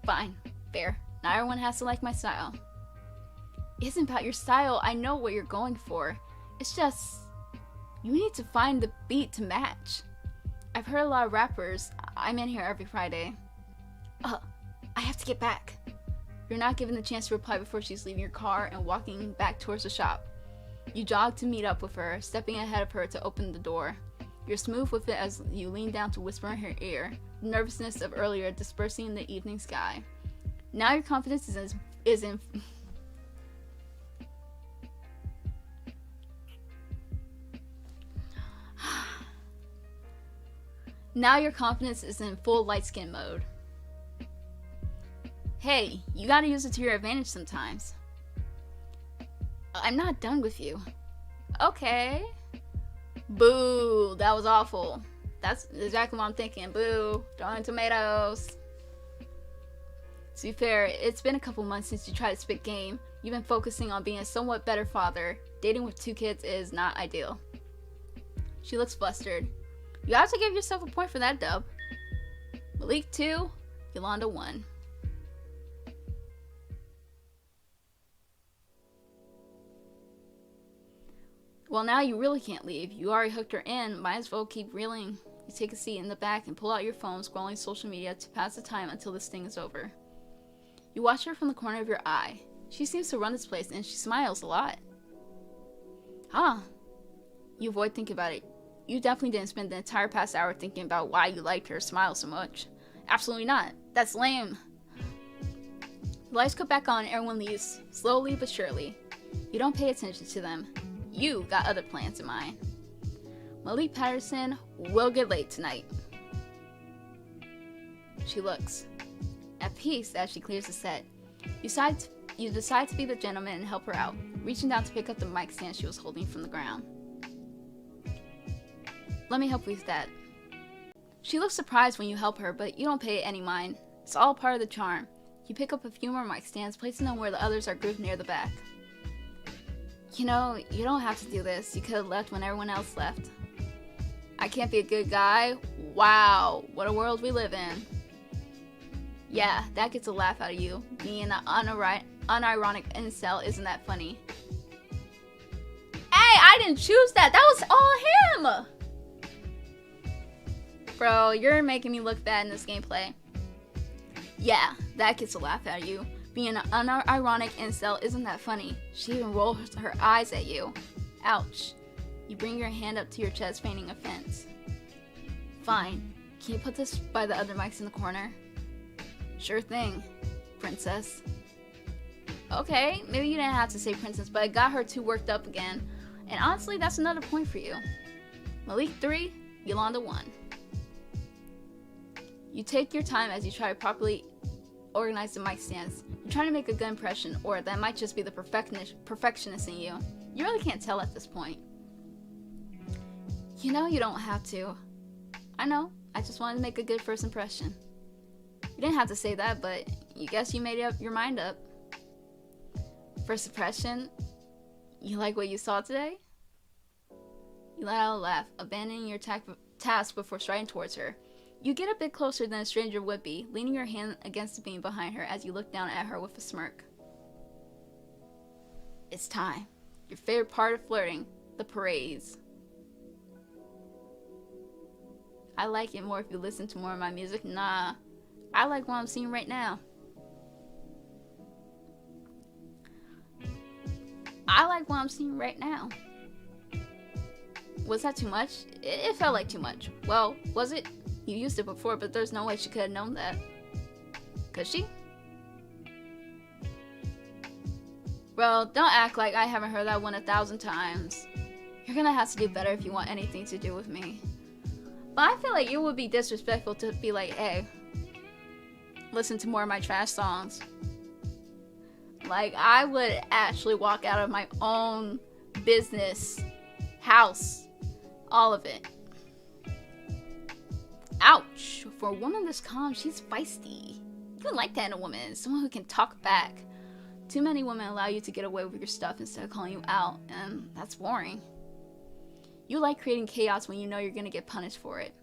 Fine. Fair. Not everyone has to like my style. It isn't about your style. I know what you're going for. It's just... you need to find the beat to match. I've heard a lot of rappers. I'm in here every Friday. I have to get back. You're not given the chance to reply before she's leaving your car and walking back towards the shop. You jog to meet up with her, stepping ahead of her to open the door. You're smooth with it as you lean down to whisper in her ear, the nervousness of earlier dispersing in the evening sky. Now your confidence is in Now your confidence is in full light skin mode. Hey, you gotta use it to your advantage sometimes. I'm not done with you. Okay. Boo, that was awful. That's exactly what I'm thinking. Boo, throwing tomatoes. To be fair, it's been a couple months since you tried to spit game. You've been focusing on being a somewhat better father. Dating with 2 kids is not ideal. She looks flustered. You have to give yourself a point for that dub. Malik 2, Yolanda 1. Well, now you really can't leave. You already hooked her in. Might as well keep reeling. You take a seat in the back and pull out your phone, scrolling social media to pass the time until this thing is over. You watch her from the corner of your eye. She seems to run this place and she smiles a lot. Huh. You avoid thinking about it. You definitely didn't spend the entire past hour thinking about why you liked her smile so much. Absolutely not. That's lame. The lights come back on and everyone leaves, slowly but surely. You don't pay attention to them. You got other plans in mind. Malik Patterson will get late tonight. She looks. At peace as she clears the set. You decide to be the gentleman and help her out, reaching down to pick up the mic stand she was holding from the ground. Let me help you with that. She looks surprised when you help her, but you don't pay it any mind. It's all part of the charm. You pick up a few more mic stands, placing them where the others are grouped near the back. You know, you don't have to do this. You could have left when everyone else left. I can't be a good guy? Wow, what a world we live in. Yeah, that gets a laugh out of you. Being an unironic incel isn't that funny. Hey, I didn't choose that. That was all him. Bro, you're making me look bad in this gameplay. Yeah, that gets a laugh out of you. Being an unironic incel isn't that funny. She even rolls her eyes at you. Ouch. You bring your hand up to your chest, feigning offense. Fine. Can you put this by the other mics in the corner? Sure thing, princess. Okay, maybe you didn't have to say princess, but it got her too worked up again. And honestly, that's another point for you. Malik 3, Yolanda 1. You take your time as you try to properly organize the mic stands. You're trying to make a good impression, or that might just be the perfectionist in you. You really can't tell at this point. You know you don't have to. I know, I just wanted to make a good first impression. You didn't have to say that, but you guess you made up your mind up. First impression? You like what you saw today? You let out a laugh, abandoning your task before striding towards her. You get a bit closer than a stranger would be, leaning your hand against the beam behind her as you look down at her with a smirk. It's time. Your favorite part of flirting, the parades. I like it more if you listen to more of my music. Nah, I like what I'm seeing right now. I like what I'm seeing right now. Was that too much? It felt like too much. Well, was it? You used it before, but there's no way she could have known that. Could she? Bro, don't act like I haven't heard that one 1,000 times. You're gonna have to do better if you want anything to do with me. But I feel like it would be disrespectful to be like, hey, listen to more of my trash songs. Like, I would actually walk out of my own business, house, all of it. Ouch. For a woman this calm, she's feisty. You would like that in a woman, someone who can talk back. Too many women allow you to get away with your stuff instead of calling you out, and that's boring. You like creating chaos when you know you're gonna get punished for it.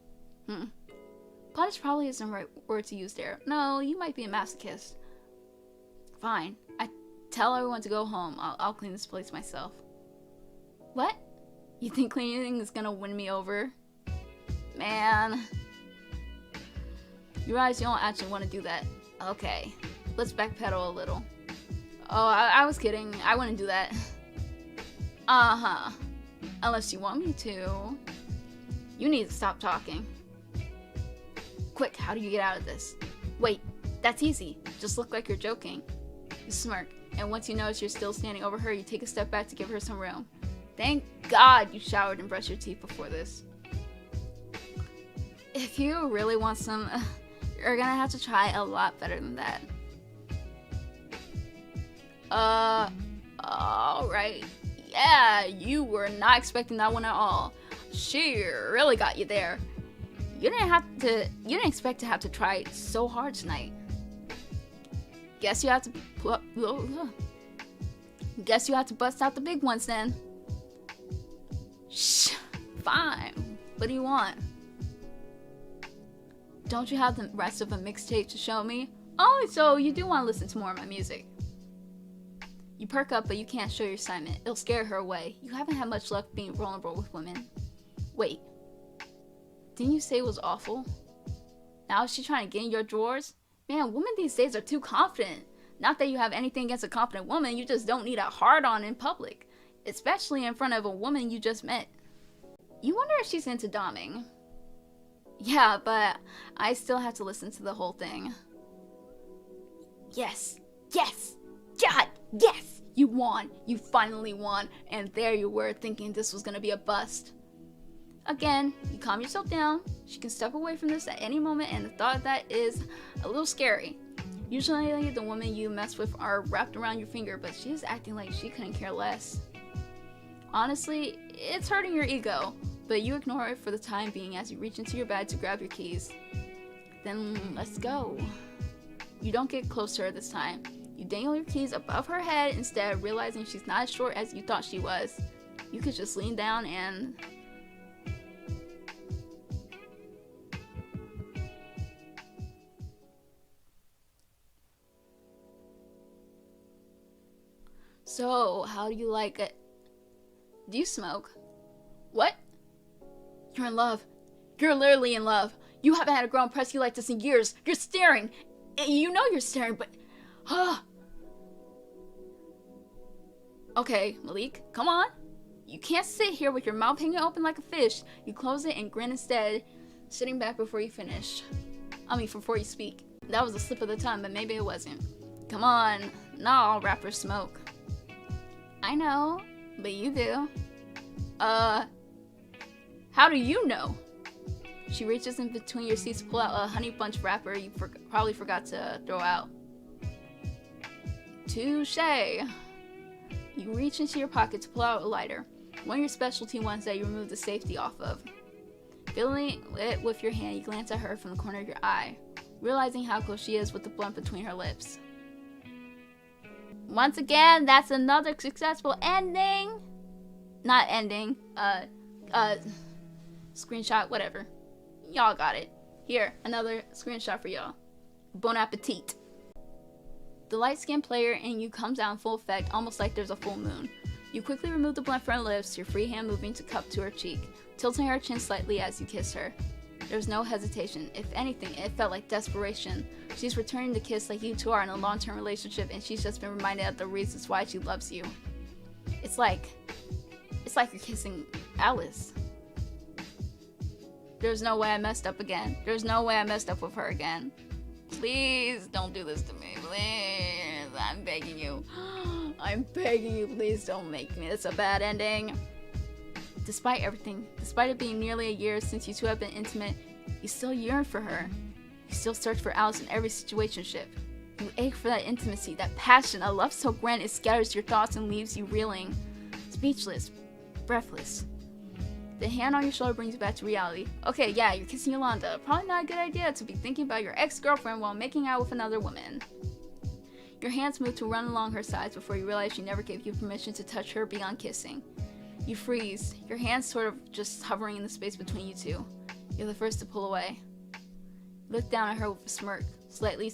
Punished probably isn't the right word to use there. No, you might be a masochist. Fine. I tell everyone to go home. I'll clean this place myself. What? You think cleaning is gonna win me over? Man. You realize you don't actually want to do that. Okay. Let's backpedal a little. Oh, I was kidding. I wouldn't do that. Uh-huh. Unless you want me to. You need to stop talking. Quick, how do you get out of this? Wait, that's easy. Just look like you're joking. You smirk, and once you notice you're still standing over her, you take a step back to give her some room. Thank God you showered and brushed your teeth before this. If you really want some, you're gonna have to try a lot better than that. Alright. Yeah, you were not expecting that one at all. She really got you there. You didn't expect to have to try so hard tonight. Guess you have to bust out the big ones then. Shh. Fine. What do you want? Don't you have the rest of a mixtape to show me? Oh, so you do want to listen to more of my music. You perk up, but you can't show your excitement. It'll scare her away. You haven't had much luck being vulnerable with women. Wait. Didn't you say it was awful? Now is she trying to get in your drawers? Man, women these days are too confident. Not that you have anything against a confident woman, you just don't need a hard-on in public. Especially in front of a woman you just met. You wonder if she's into doming. Yeah, but I still have to listen to the whole thing. Yes! Yes! God! Yes! You won! You finally won! And there you were thinking this was gonna be a bust. Again, you calm yourself down. She can step away from this at any moment, and the thought of that is a little scary. Usually the women you mess with are wrapped around your finger, but she's acting like she couldn't care less. Honestly, it's hurting your ego, but you ignore it for the time being as you reach into your bag to grab your keys. Then let's go. You don't get close to her this time. You dangle your keys above her head instead, realizing she's not as short as you thought she was. You could just lean down and... So, how do you like it? Do you smoke? What? You're in love. You're literally in love. You haven't had a girl impress you like this in years. You're staring. You know you're staring, but... Okay, Malik, come on. You can't sit here with your mouth hanging open like a fish. You close it and grin instead, sitting back before you finish. Before you speak. That was a slip of the tongue, but maybe it wasn't. Come on. Not all rappers smoke. I know, but you do. How do you know? She reaches in between your seats to pull out a honey bunch wrapper you probably forgot to throw out. Touché. You reach into your pocket to pull out a lighter, one of your specialty ones that you remove the safety off of. Filling it with your hand, you glance at her from the corner of your eye, realizing how close she is with the blunt between her lips. Once again, that's another successful ending. Not ending. Screenshot, whatever. Y'all got it. Here, another screenshot for y'all. Bon appetit. The light-skinned player in you comes out in full effect, almost like there's a full moon. You quickly remove the blunt from her lips, your free hand moving to cup to her cheek, tilting her chin slightly as you kiss her. There's no hesitation. If anything, it felt like desperation. She's returning the kiss like you two are in a long-term relationship, and she's just been reminded of the reasons why she loves you. It's like you're kissing Alice. There's no way I messed up again. There's no way I messed up with her again. Please don't do this to me. Please, I'm begging you. I'm begging you, please don't make me this a bad ending. Despite everything, despite it being nearly a year since you two have been intimate, you still yearn for her. You still search for Alice in every situationship. You ache for that intimacy, that passion, a love so grand it scatters your thoughts and leaves you reeling, speechless, breathless. The hand on your shoulder brings you back to reality. Okay, yeah, you're kissing Yolanda. Probably not a good idea to be thinking about your ex-girlfriend while making out with another woman. Your hands move to run along her sides before you realize she never gave you permission to touch her beyond kissing. You freeze, your hands sort of just hovering in the space between you two. You're the first to pull away. You look down at her with a smirk, slightly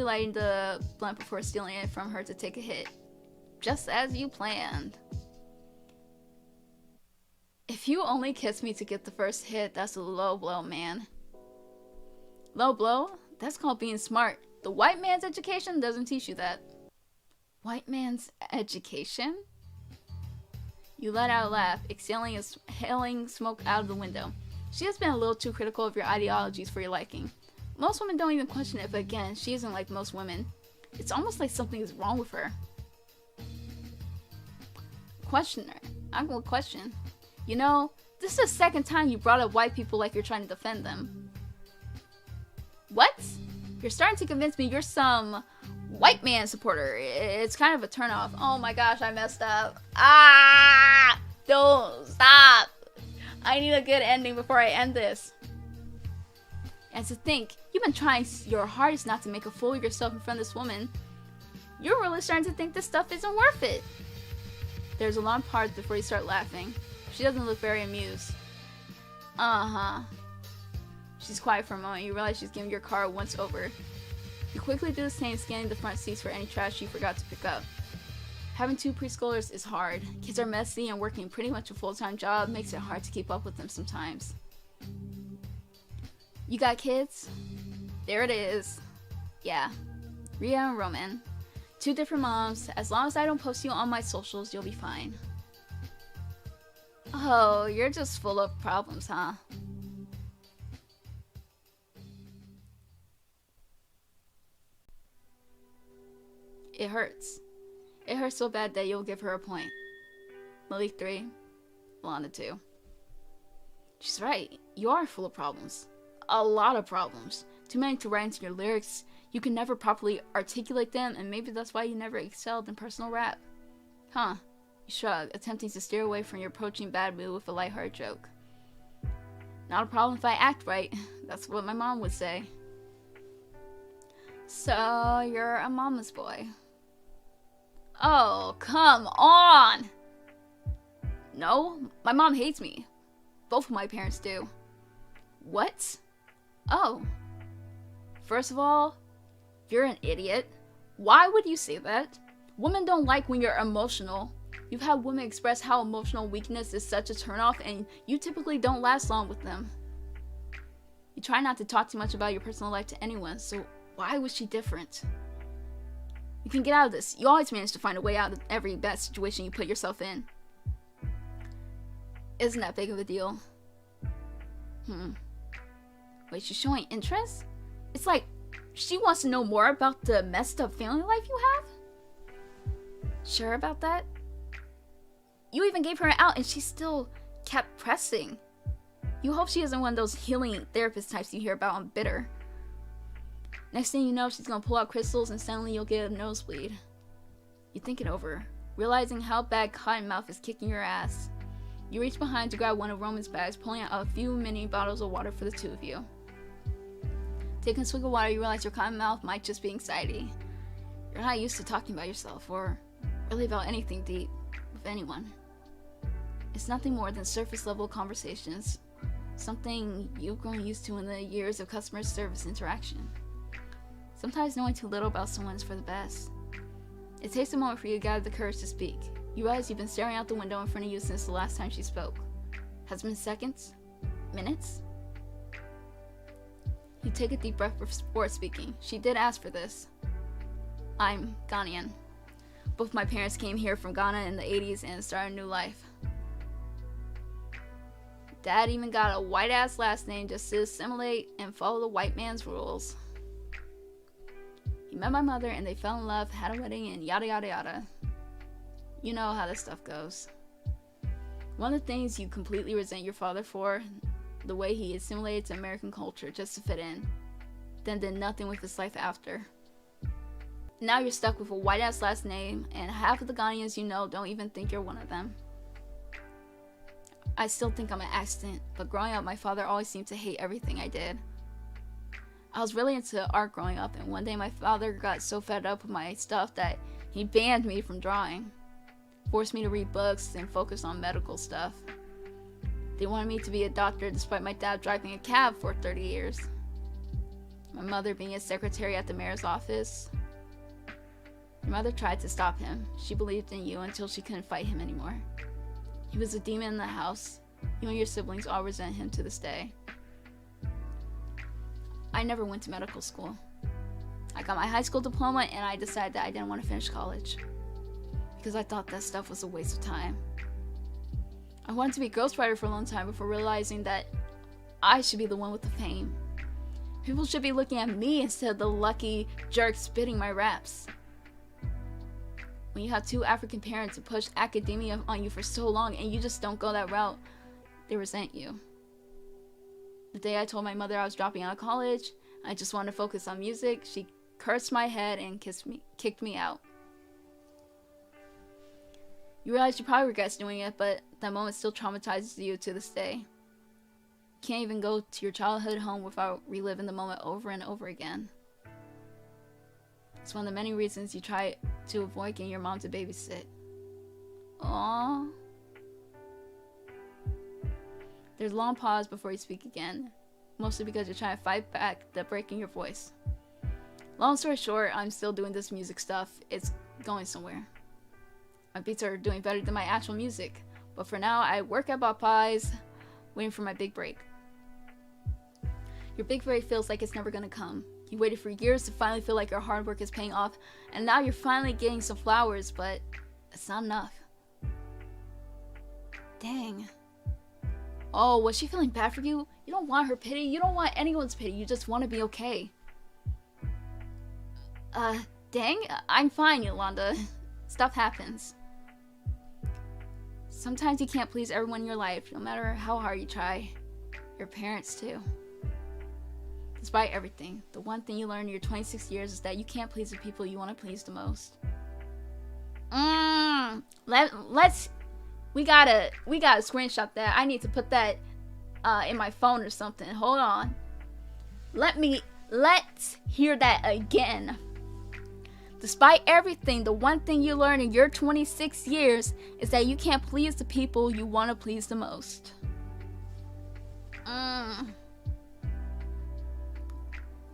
lighting the blunt before stealing it from her to take a hit. Just as you planned. If you only kiss me to get the first hit, that's a low blow, man. Low blow? That's called being smart. The white man's education doesn't teach you that. White man's education? You let out a laugh, exhaling smoke out of the window. She has been a little too critical of your ideologies for your liking. Most women don't even question it, but again, she isn't like most women. It's almost like something is wrong with her. Questioner. I'm gonna question. You know, this is the second time you brought up white people like you're trying to defend them. What? You're starting to convince me you're some white man supporter. It's kind of a turnoff. Oh my gosh, I messed up. Ah! Don't stop. I need a good ending before I end this. And to think, you've been trying your hardest not to make a fool of yourself in front of this woman. You're really starting to think this stuff isn't worth it. There's a long pause before you start laughing. She doesn't look very amused. Uh-huh. She's quiet for a moment. You realize she's giving your car a once over. You quickly do the same, scanning the front seats for any trash you forgot to pick up. Having two preschoolers is hard. Kids are messy and working pretty much a full-time job makes it hard to keep up with them sometimes. You got kids? There it is. Yeah. Rhea and Roman. Two different moms. As long as I don't post you on my socials, you'll be fine. Oh, you're just full of problems, huh? It hurts. It hurts so bad that you'll give her a point. Malik 3, Lana 2. She's right. You are full of problems. A lot of problems. Too many to write into your lyrics. You can never properly articulate them, and maybe that's why you never excelled in personal rap. Huh. You shrug, attempting to steer away from your approaching bad mood with a lighthearted joke. Not a problem if I act right. That's what my mom would say. So, you're a mama's boy. Oh, come on! No, my mom hates me. Both of my parents do. What? Oh. First of all, you're an idiot. Why would you say that? Women don't like when you're emotional. You've had women express how emotional weakness is such a turnoff, and you typically don't last long with them. You try not to talk too much about your personal life to anyone, so why was she different? You can get out of this. You always manage to find a way out of every bad situation you put yourself in. Isn't that big of a deal? Wait, she's showing interest? It's like she wants to know more about the messed up family life you have? Sure about that? You even gave her an out and she still kept pressing. You hope she isn't one of those healing therapist types you hear about on Bitter. Next thing you know, she's gonna pull out crystals and suddenly you'll get a nosebleed. You think it over, realizing how bad Cottonmouth is kicking your ass. You reach behind to grab one of Roman's bags, pulling out a few mini bottles of water for the two of you. Taking a swig of water, you realize your Cottonmouth might just be anxiety. You're not used to talking about yourself, or really about anything deep, with anyone. It's nothing more than surface level conversations, something you've grown used to in the years of customer service interaction. Sometimes knowing too little about someone is for the best. It takes a moment for you to gather the courage to speak. You realize you've been staring out the window in front of you since the last time she spoke. Has it been seconds? Minutes? You take a deep breath before speaking. She did ask for this. I'm Ghanaian. Both my parents came here from Ghana in the 80s and started a new life. Dad even got a white-ass last name just to assimilate and follow the white man's rules. He met my mother and they fell in love, had a wedding, and yada yada yada. You know how this stuff goes. One of the things you completely resent your father for, the way he assimilated to American culture just to fit in, then did nothing with his life after. Now you're stuck with a white-ass last name, and half of the Ghanaians you know don't even think you're one of them. I still think I'm an accident, but growing up, my father always seemed to hate everything I did. I was really into art growing up, and one day my father got so fed up with my stuff that he banned me from drawing. Forced me to read books and focus on medical stuff. They wanted me to be a doctor despite my dad driving a cab for 30 years. My mother being a secretary at the mayor's office. Your mother tried to stop him. She believed in you until she couldn't fight him anymore. He was a demon in the house. You and your siblings all resent him to this day. I never went to medical school. I got my high school diploma and I decided that I didn't want to finish college. Because I thought that stuff was a waste of time. I wanted to be a ghostwriter for a long time before realizing that I should be the one with the fame. People should be looking at me instead of the lucky jerk spitting my raps. When you have two African parents who push academia on you for so long and you just don't go that route, they resent you. The day I told my mother I was dropping out of college, I just wanted to focus on music, she cursed my head and kicked me out. You realize you probably regret doing it, but that moment still traumatizes you to this day. You can't even go to your childhood home without reliving the moment over and over again. It's one of the many reasons you try to avoid getting your mom to babysit. Aww. There's a long pause before you speak again, mostly because you're trying to fight back the break in your voice. Long story short, I'm still doing this music stuff. It's going somewhere. My beats are doing better than my actual music, but for now, I work at Popeyes, waiting for my big break. Your big break feels like it's never gonna come. You waited for years to finally feel like your hard work is paying off, and now you're finally getting some flowers, but it's not enough. Dang. Oh, was she feeling bad for you? You don't want her pity. You don't want anyone's pity. You just want to be okay. Dang? I'm fine, Yolanda. Stuff happens. Sometimes you can't please everyone in your life, no matter how hard you try. Your parents, too. Despite everything, the one thing you learn in your 26 years is that you can't please the people you want to please the most. We gotta screenshot that. I need to put that in my phone or something. Hold on. Let's hear that again. Despite everything, the one thing you learn in your 26 years is that you can't please the people you want to please the most.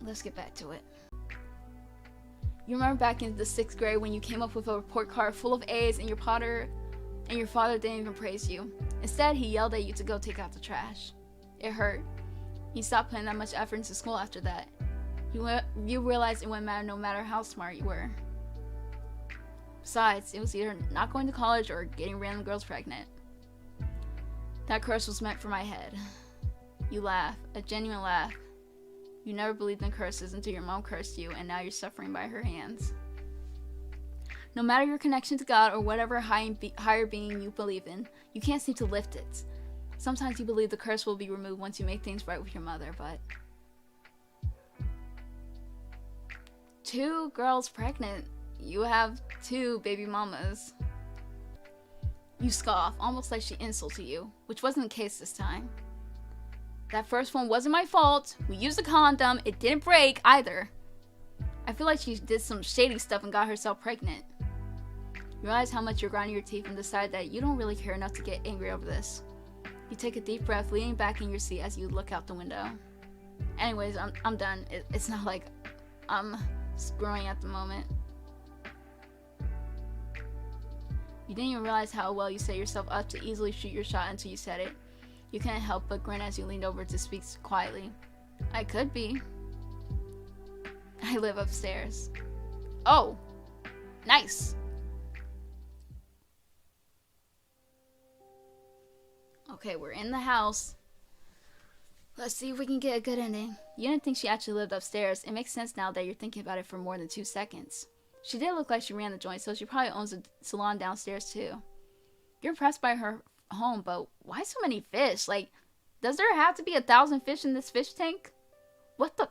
Let's get back to it. You remember back in the 6th grade when you came up with a report card full of A's and your father didn't even praise you. Instead, he yelled at you to go take out the trash. It hurt. You stopped putting that much effort into school after that. You realized it wouldn't matter no matter how smart you were. Besides, it was either not going to college or getting random girls pregnant. That curse was meant for my head. You laugh, a genuine laugh. You never believed in curses until your mom cursed you, and now you're suffering by her hands. No matter your connection to God or whatever higher being you believe in, you can't seem to lift it. Sometimes you believe the curse will be removed once you make things right with your mother, but... 2 girls pregnant. You have 2 baby mamas. You scoff, almost like she insulted you, which wasn't the case this time. That first one wasn't my fault. We used a condom. It didn't break either. I feel like she did some shady stuff and got herself pregnant. You realize how much you're grinding your teeth and decide that you don't really care enough to get angry over this. You take a deep breath, leaning back in your seat as you look out the window. Anyways, I'm done. It's not like I'm screwing at the moment. You didn't even realize how well you set yourself up to easily shoot your shot until you said it. You couldn't help but grin as you leaned over to speak quietly. I could be. I live upstairs. Oh, nice. Okay, we're in the house. Let's see if we can get a good ending. You didn't think she actually lived upstairs. It makes sense now that you're thinking about it for more than 2 seconds. She did look like she ran the joint, so she probably owns a salon downstairs too. You're impressed by her home, but why so many fish? Like, does there have to be 1,000 fish in this fish tank? What the?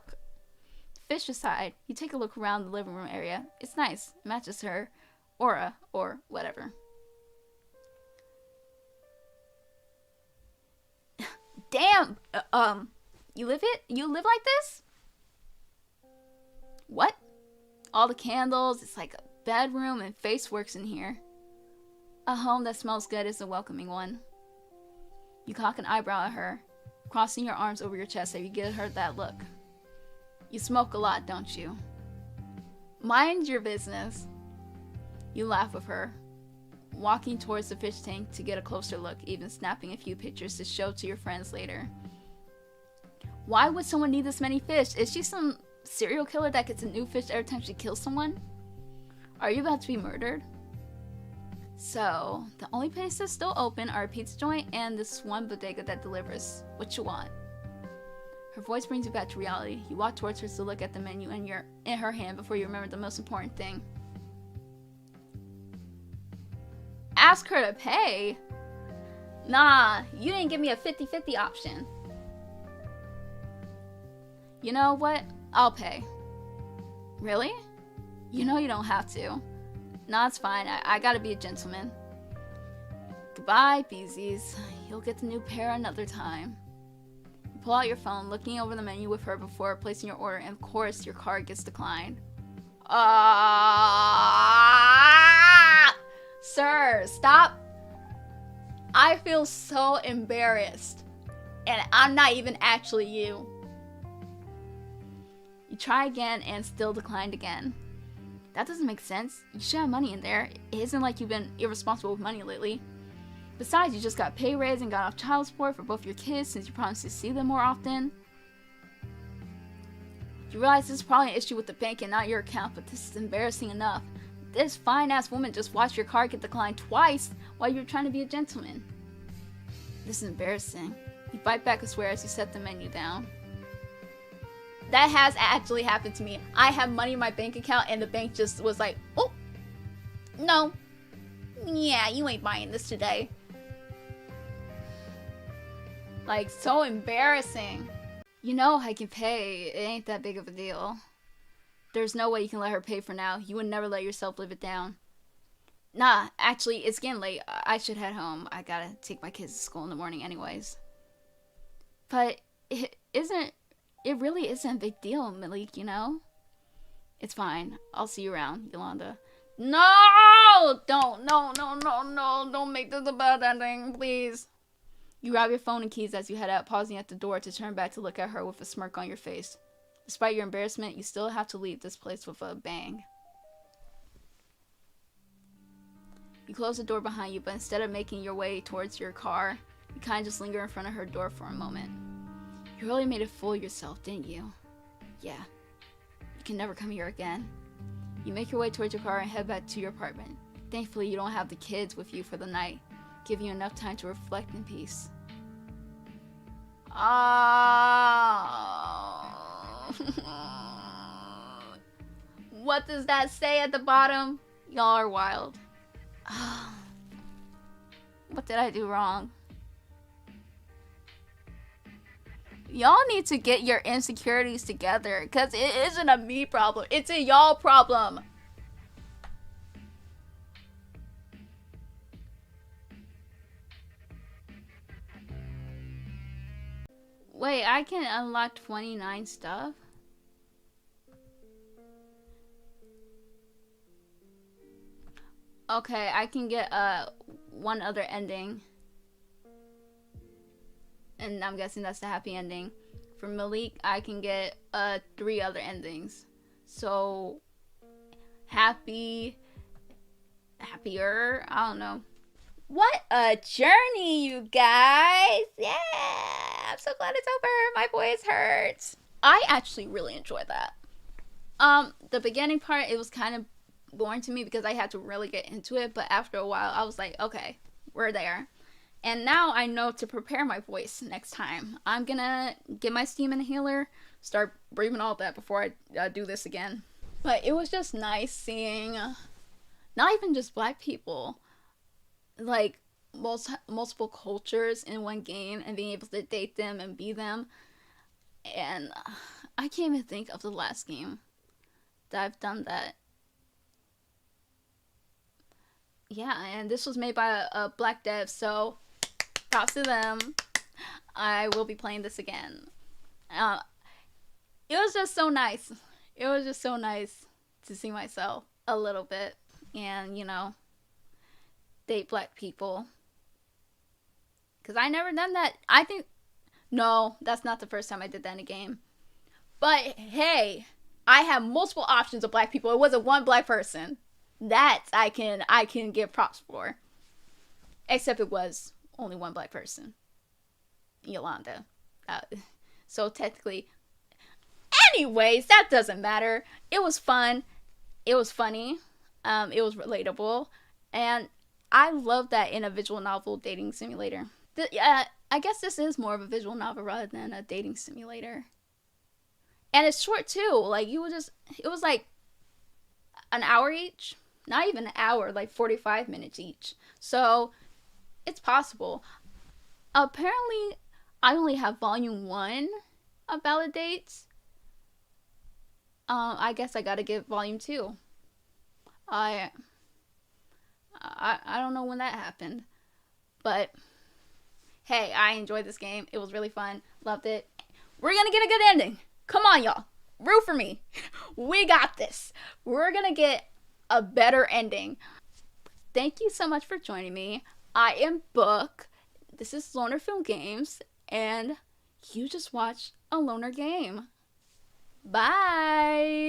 fish aside, you take a look around the living room area. It's nice. It matches her aura or whatever. Damn! You live like this? What? All the candles, it's like a bedroom and face works in here. A home that smells good is a welcoming one. You cock an eyebrow at her, crossing your arms over your chest as you give her that look. You smoke a lot, don't you? Mind your business. You laugh with her, walking towards the fish tank to get a closer look, even snapping a few pictures to show to your friends later. Why would someone need this many fish? Is she some serial killer that gets a new fish every time she kills someone? Are you about to be murdered? So, the only places still open are a pizza joint and this one bodega that delivers. What you want? Her voice brings you back to reality. You walk towards her to look at the menu in her hand before you remember the most important thing. Ask her to pay? Nah, you didn't give me a 50-50 option. You know what? I'll pay. Really? You know you don't have to. Nah, it's fine. I gotta be a gentleman. Goodbye, Beesies. You'll get the new pair another time. You pull out your phone, looking over the menu with her before placing your order, and of course, your card gets declined. Sir, stop. I feel so embarrassed. And I'm not even actually you. You try again and still declined again. That doesn't make sense. You should have money in there. It isn't like you've been irresponsible with money lately. Besides, you just got pay raise and got off child support for both your kids since you promised to see them more often. You realize this is probably an issue with the bank and not your account, but this is embarrassing enough. This fine-ass woman just watched your card get declined twice while you were trying to be a gentleman. This is embarrassing. You bite back a swear as you set the menu down. That has actually happened to me. I have money in my bank account and the bank just was like, oh, no. Yeah, you ain't buying this today. Like, so embarrassing. You know I can pay. It ain't that big of a deal. There's no way you can let her pay for now. You would never let yourself live it down. Nah, actually, it's getting late. I should head home. I gotta take my kids to school in the morning anyways. But it really isn't a big deal, Malik, you know? It's fine. I'll see you around, Yolanda. No! Don't make this a bad ending, please. You grab your phone and keys as you head out, pausing at the door to turn back to look at her with a smirk on your face. Despite your embarrassment, you still have to leave this place with a bang. You close the door behind you, but instead of making your way towards your car, you kind of just linger in front of her door for a moment. You really made a fool of yourself, didn't you? Yeah. You can never come here again. You make your way towards your car and head back to your apartment. Thankfully, you don't have the kids with you for the night, giving you enough time to reflect in peace. What does that say at the bottom? Y'all are wild. What did I do wrong? Y'all need to get your insecurities together, because it isn't a me problem. It's a y'all problem. Wait, I can unlock 29 stuff? Okay, I can get one other ending. And I'm guessing that's the happy ending. For Malik, I can get 3 other endings. So, happier, I don't know. What a journey, you guys! Yeah! I'm so glad it's over. My voice hurts. I actually really enjoyed that. The beginning part, it was kind of boring to me because I had to really get into it. But after a while, I was like, okay, we're there. And now I know to prepare my voice next time. I'm gonna get my steam inhaler, start breathing all that before I do this again. But it was just nice seeing, not even just black people, like multiple cultures in one game and being able to date them and be them. And I can't even think of the last game that I've done that. Yeah, and this was made by a black dev, so props to them. I will be playing this again. Uh, it was just so nice. It was just so nice to see myself a little bit and, date black people. Because I never done that. I think, no, that's not the first time I did that in a game. But hey, I have multiple options of black people. It wasn't one black person. That I can give props for. Except it was only one black person. Yolanda. So technically, anyways, that doesn't matter. It was fun. It was funny. It was relatable, and I love that in a visual novel dating simulator. I guess this is more of a visual novel rather than a dating simulator, and it's short too. Like it was like an hour each. Not even an hour, like 45 minutes each. So it's possible. Apparently, I only have volume 1 of ValiDates. I guess I gotta get volume 2. I, I don't know when that happened, but hey, I enjoyed this game. It was really fun. Loved it. We're gonna get a good ending. Come on, y'all. Root for me. We got this. We're gonna get a better ending. Thank you so much for joining me. I am Book. This is Loner Film Games, and you just watched a loner game. Bye.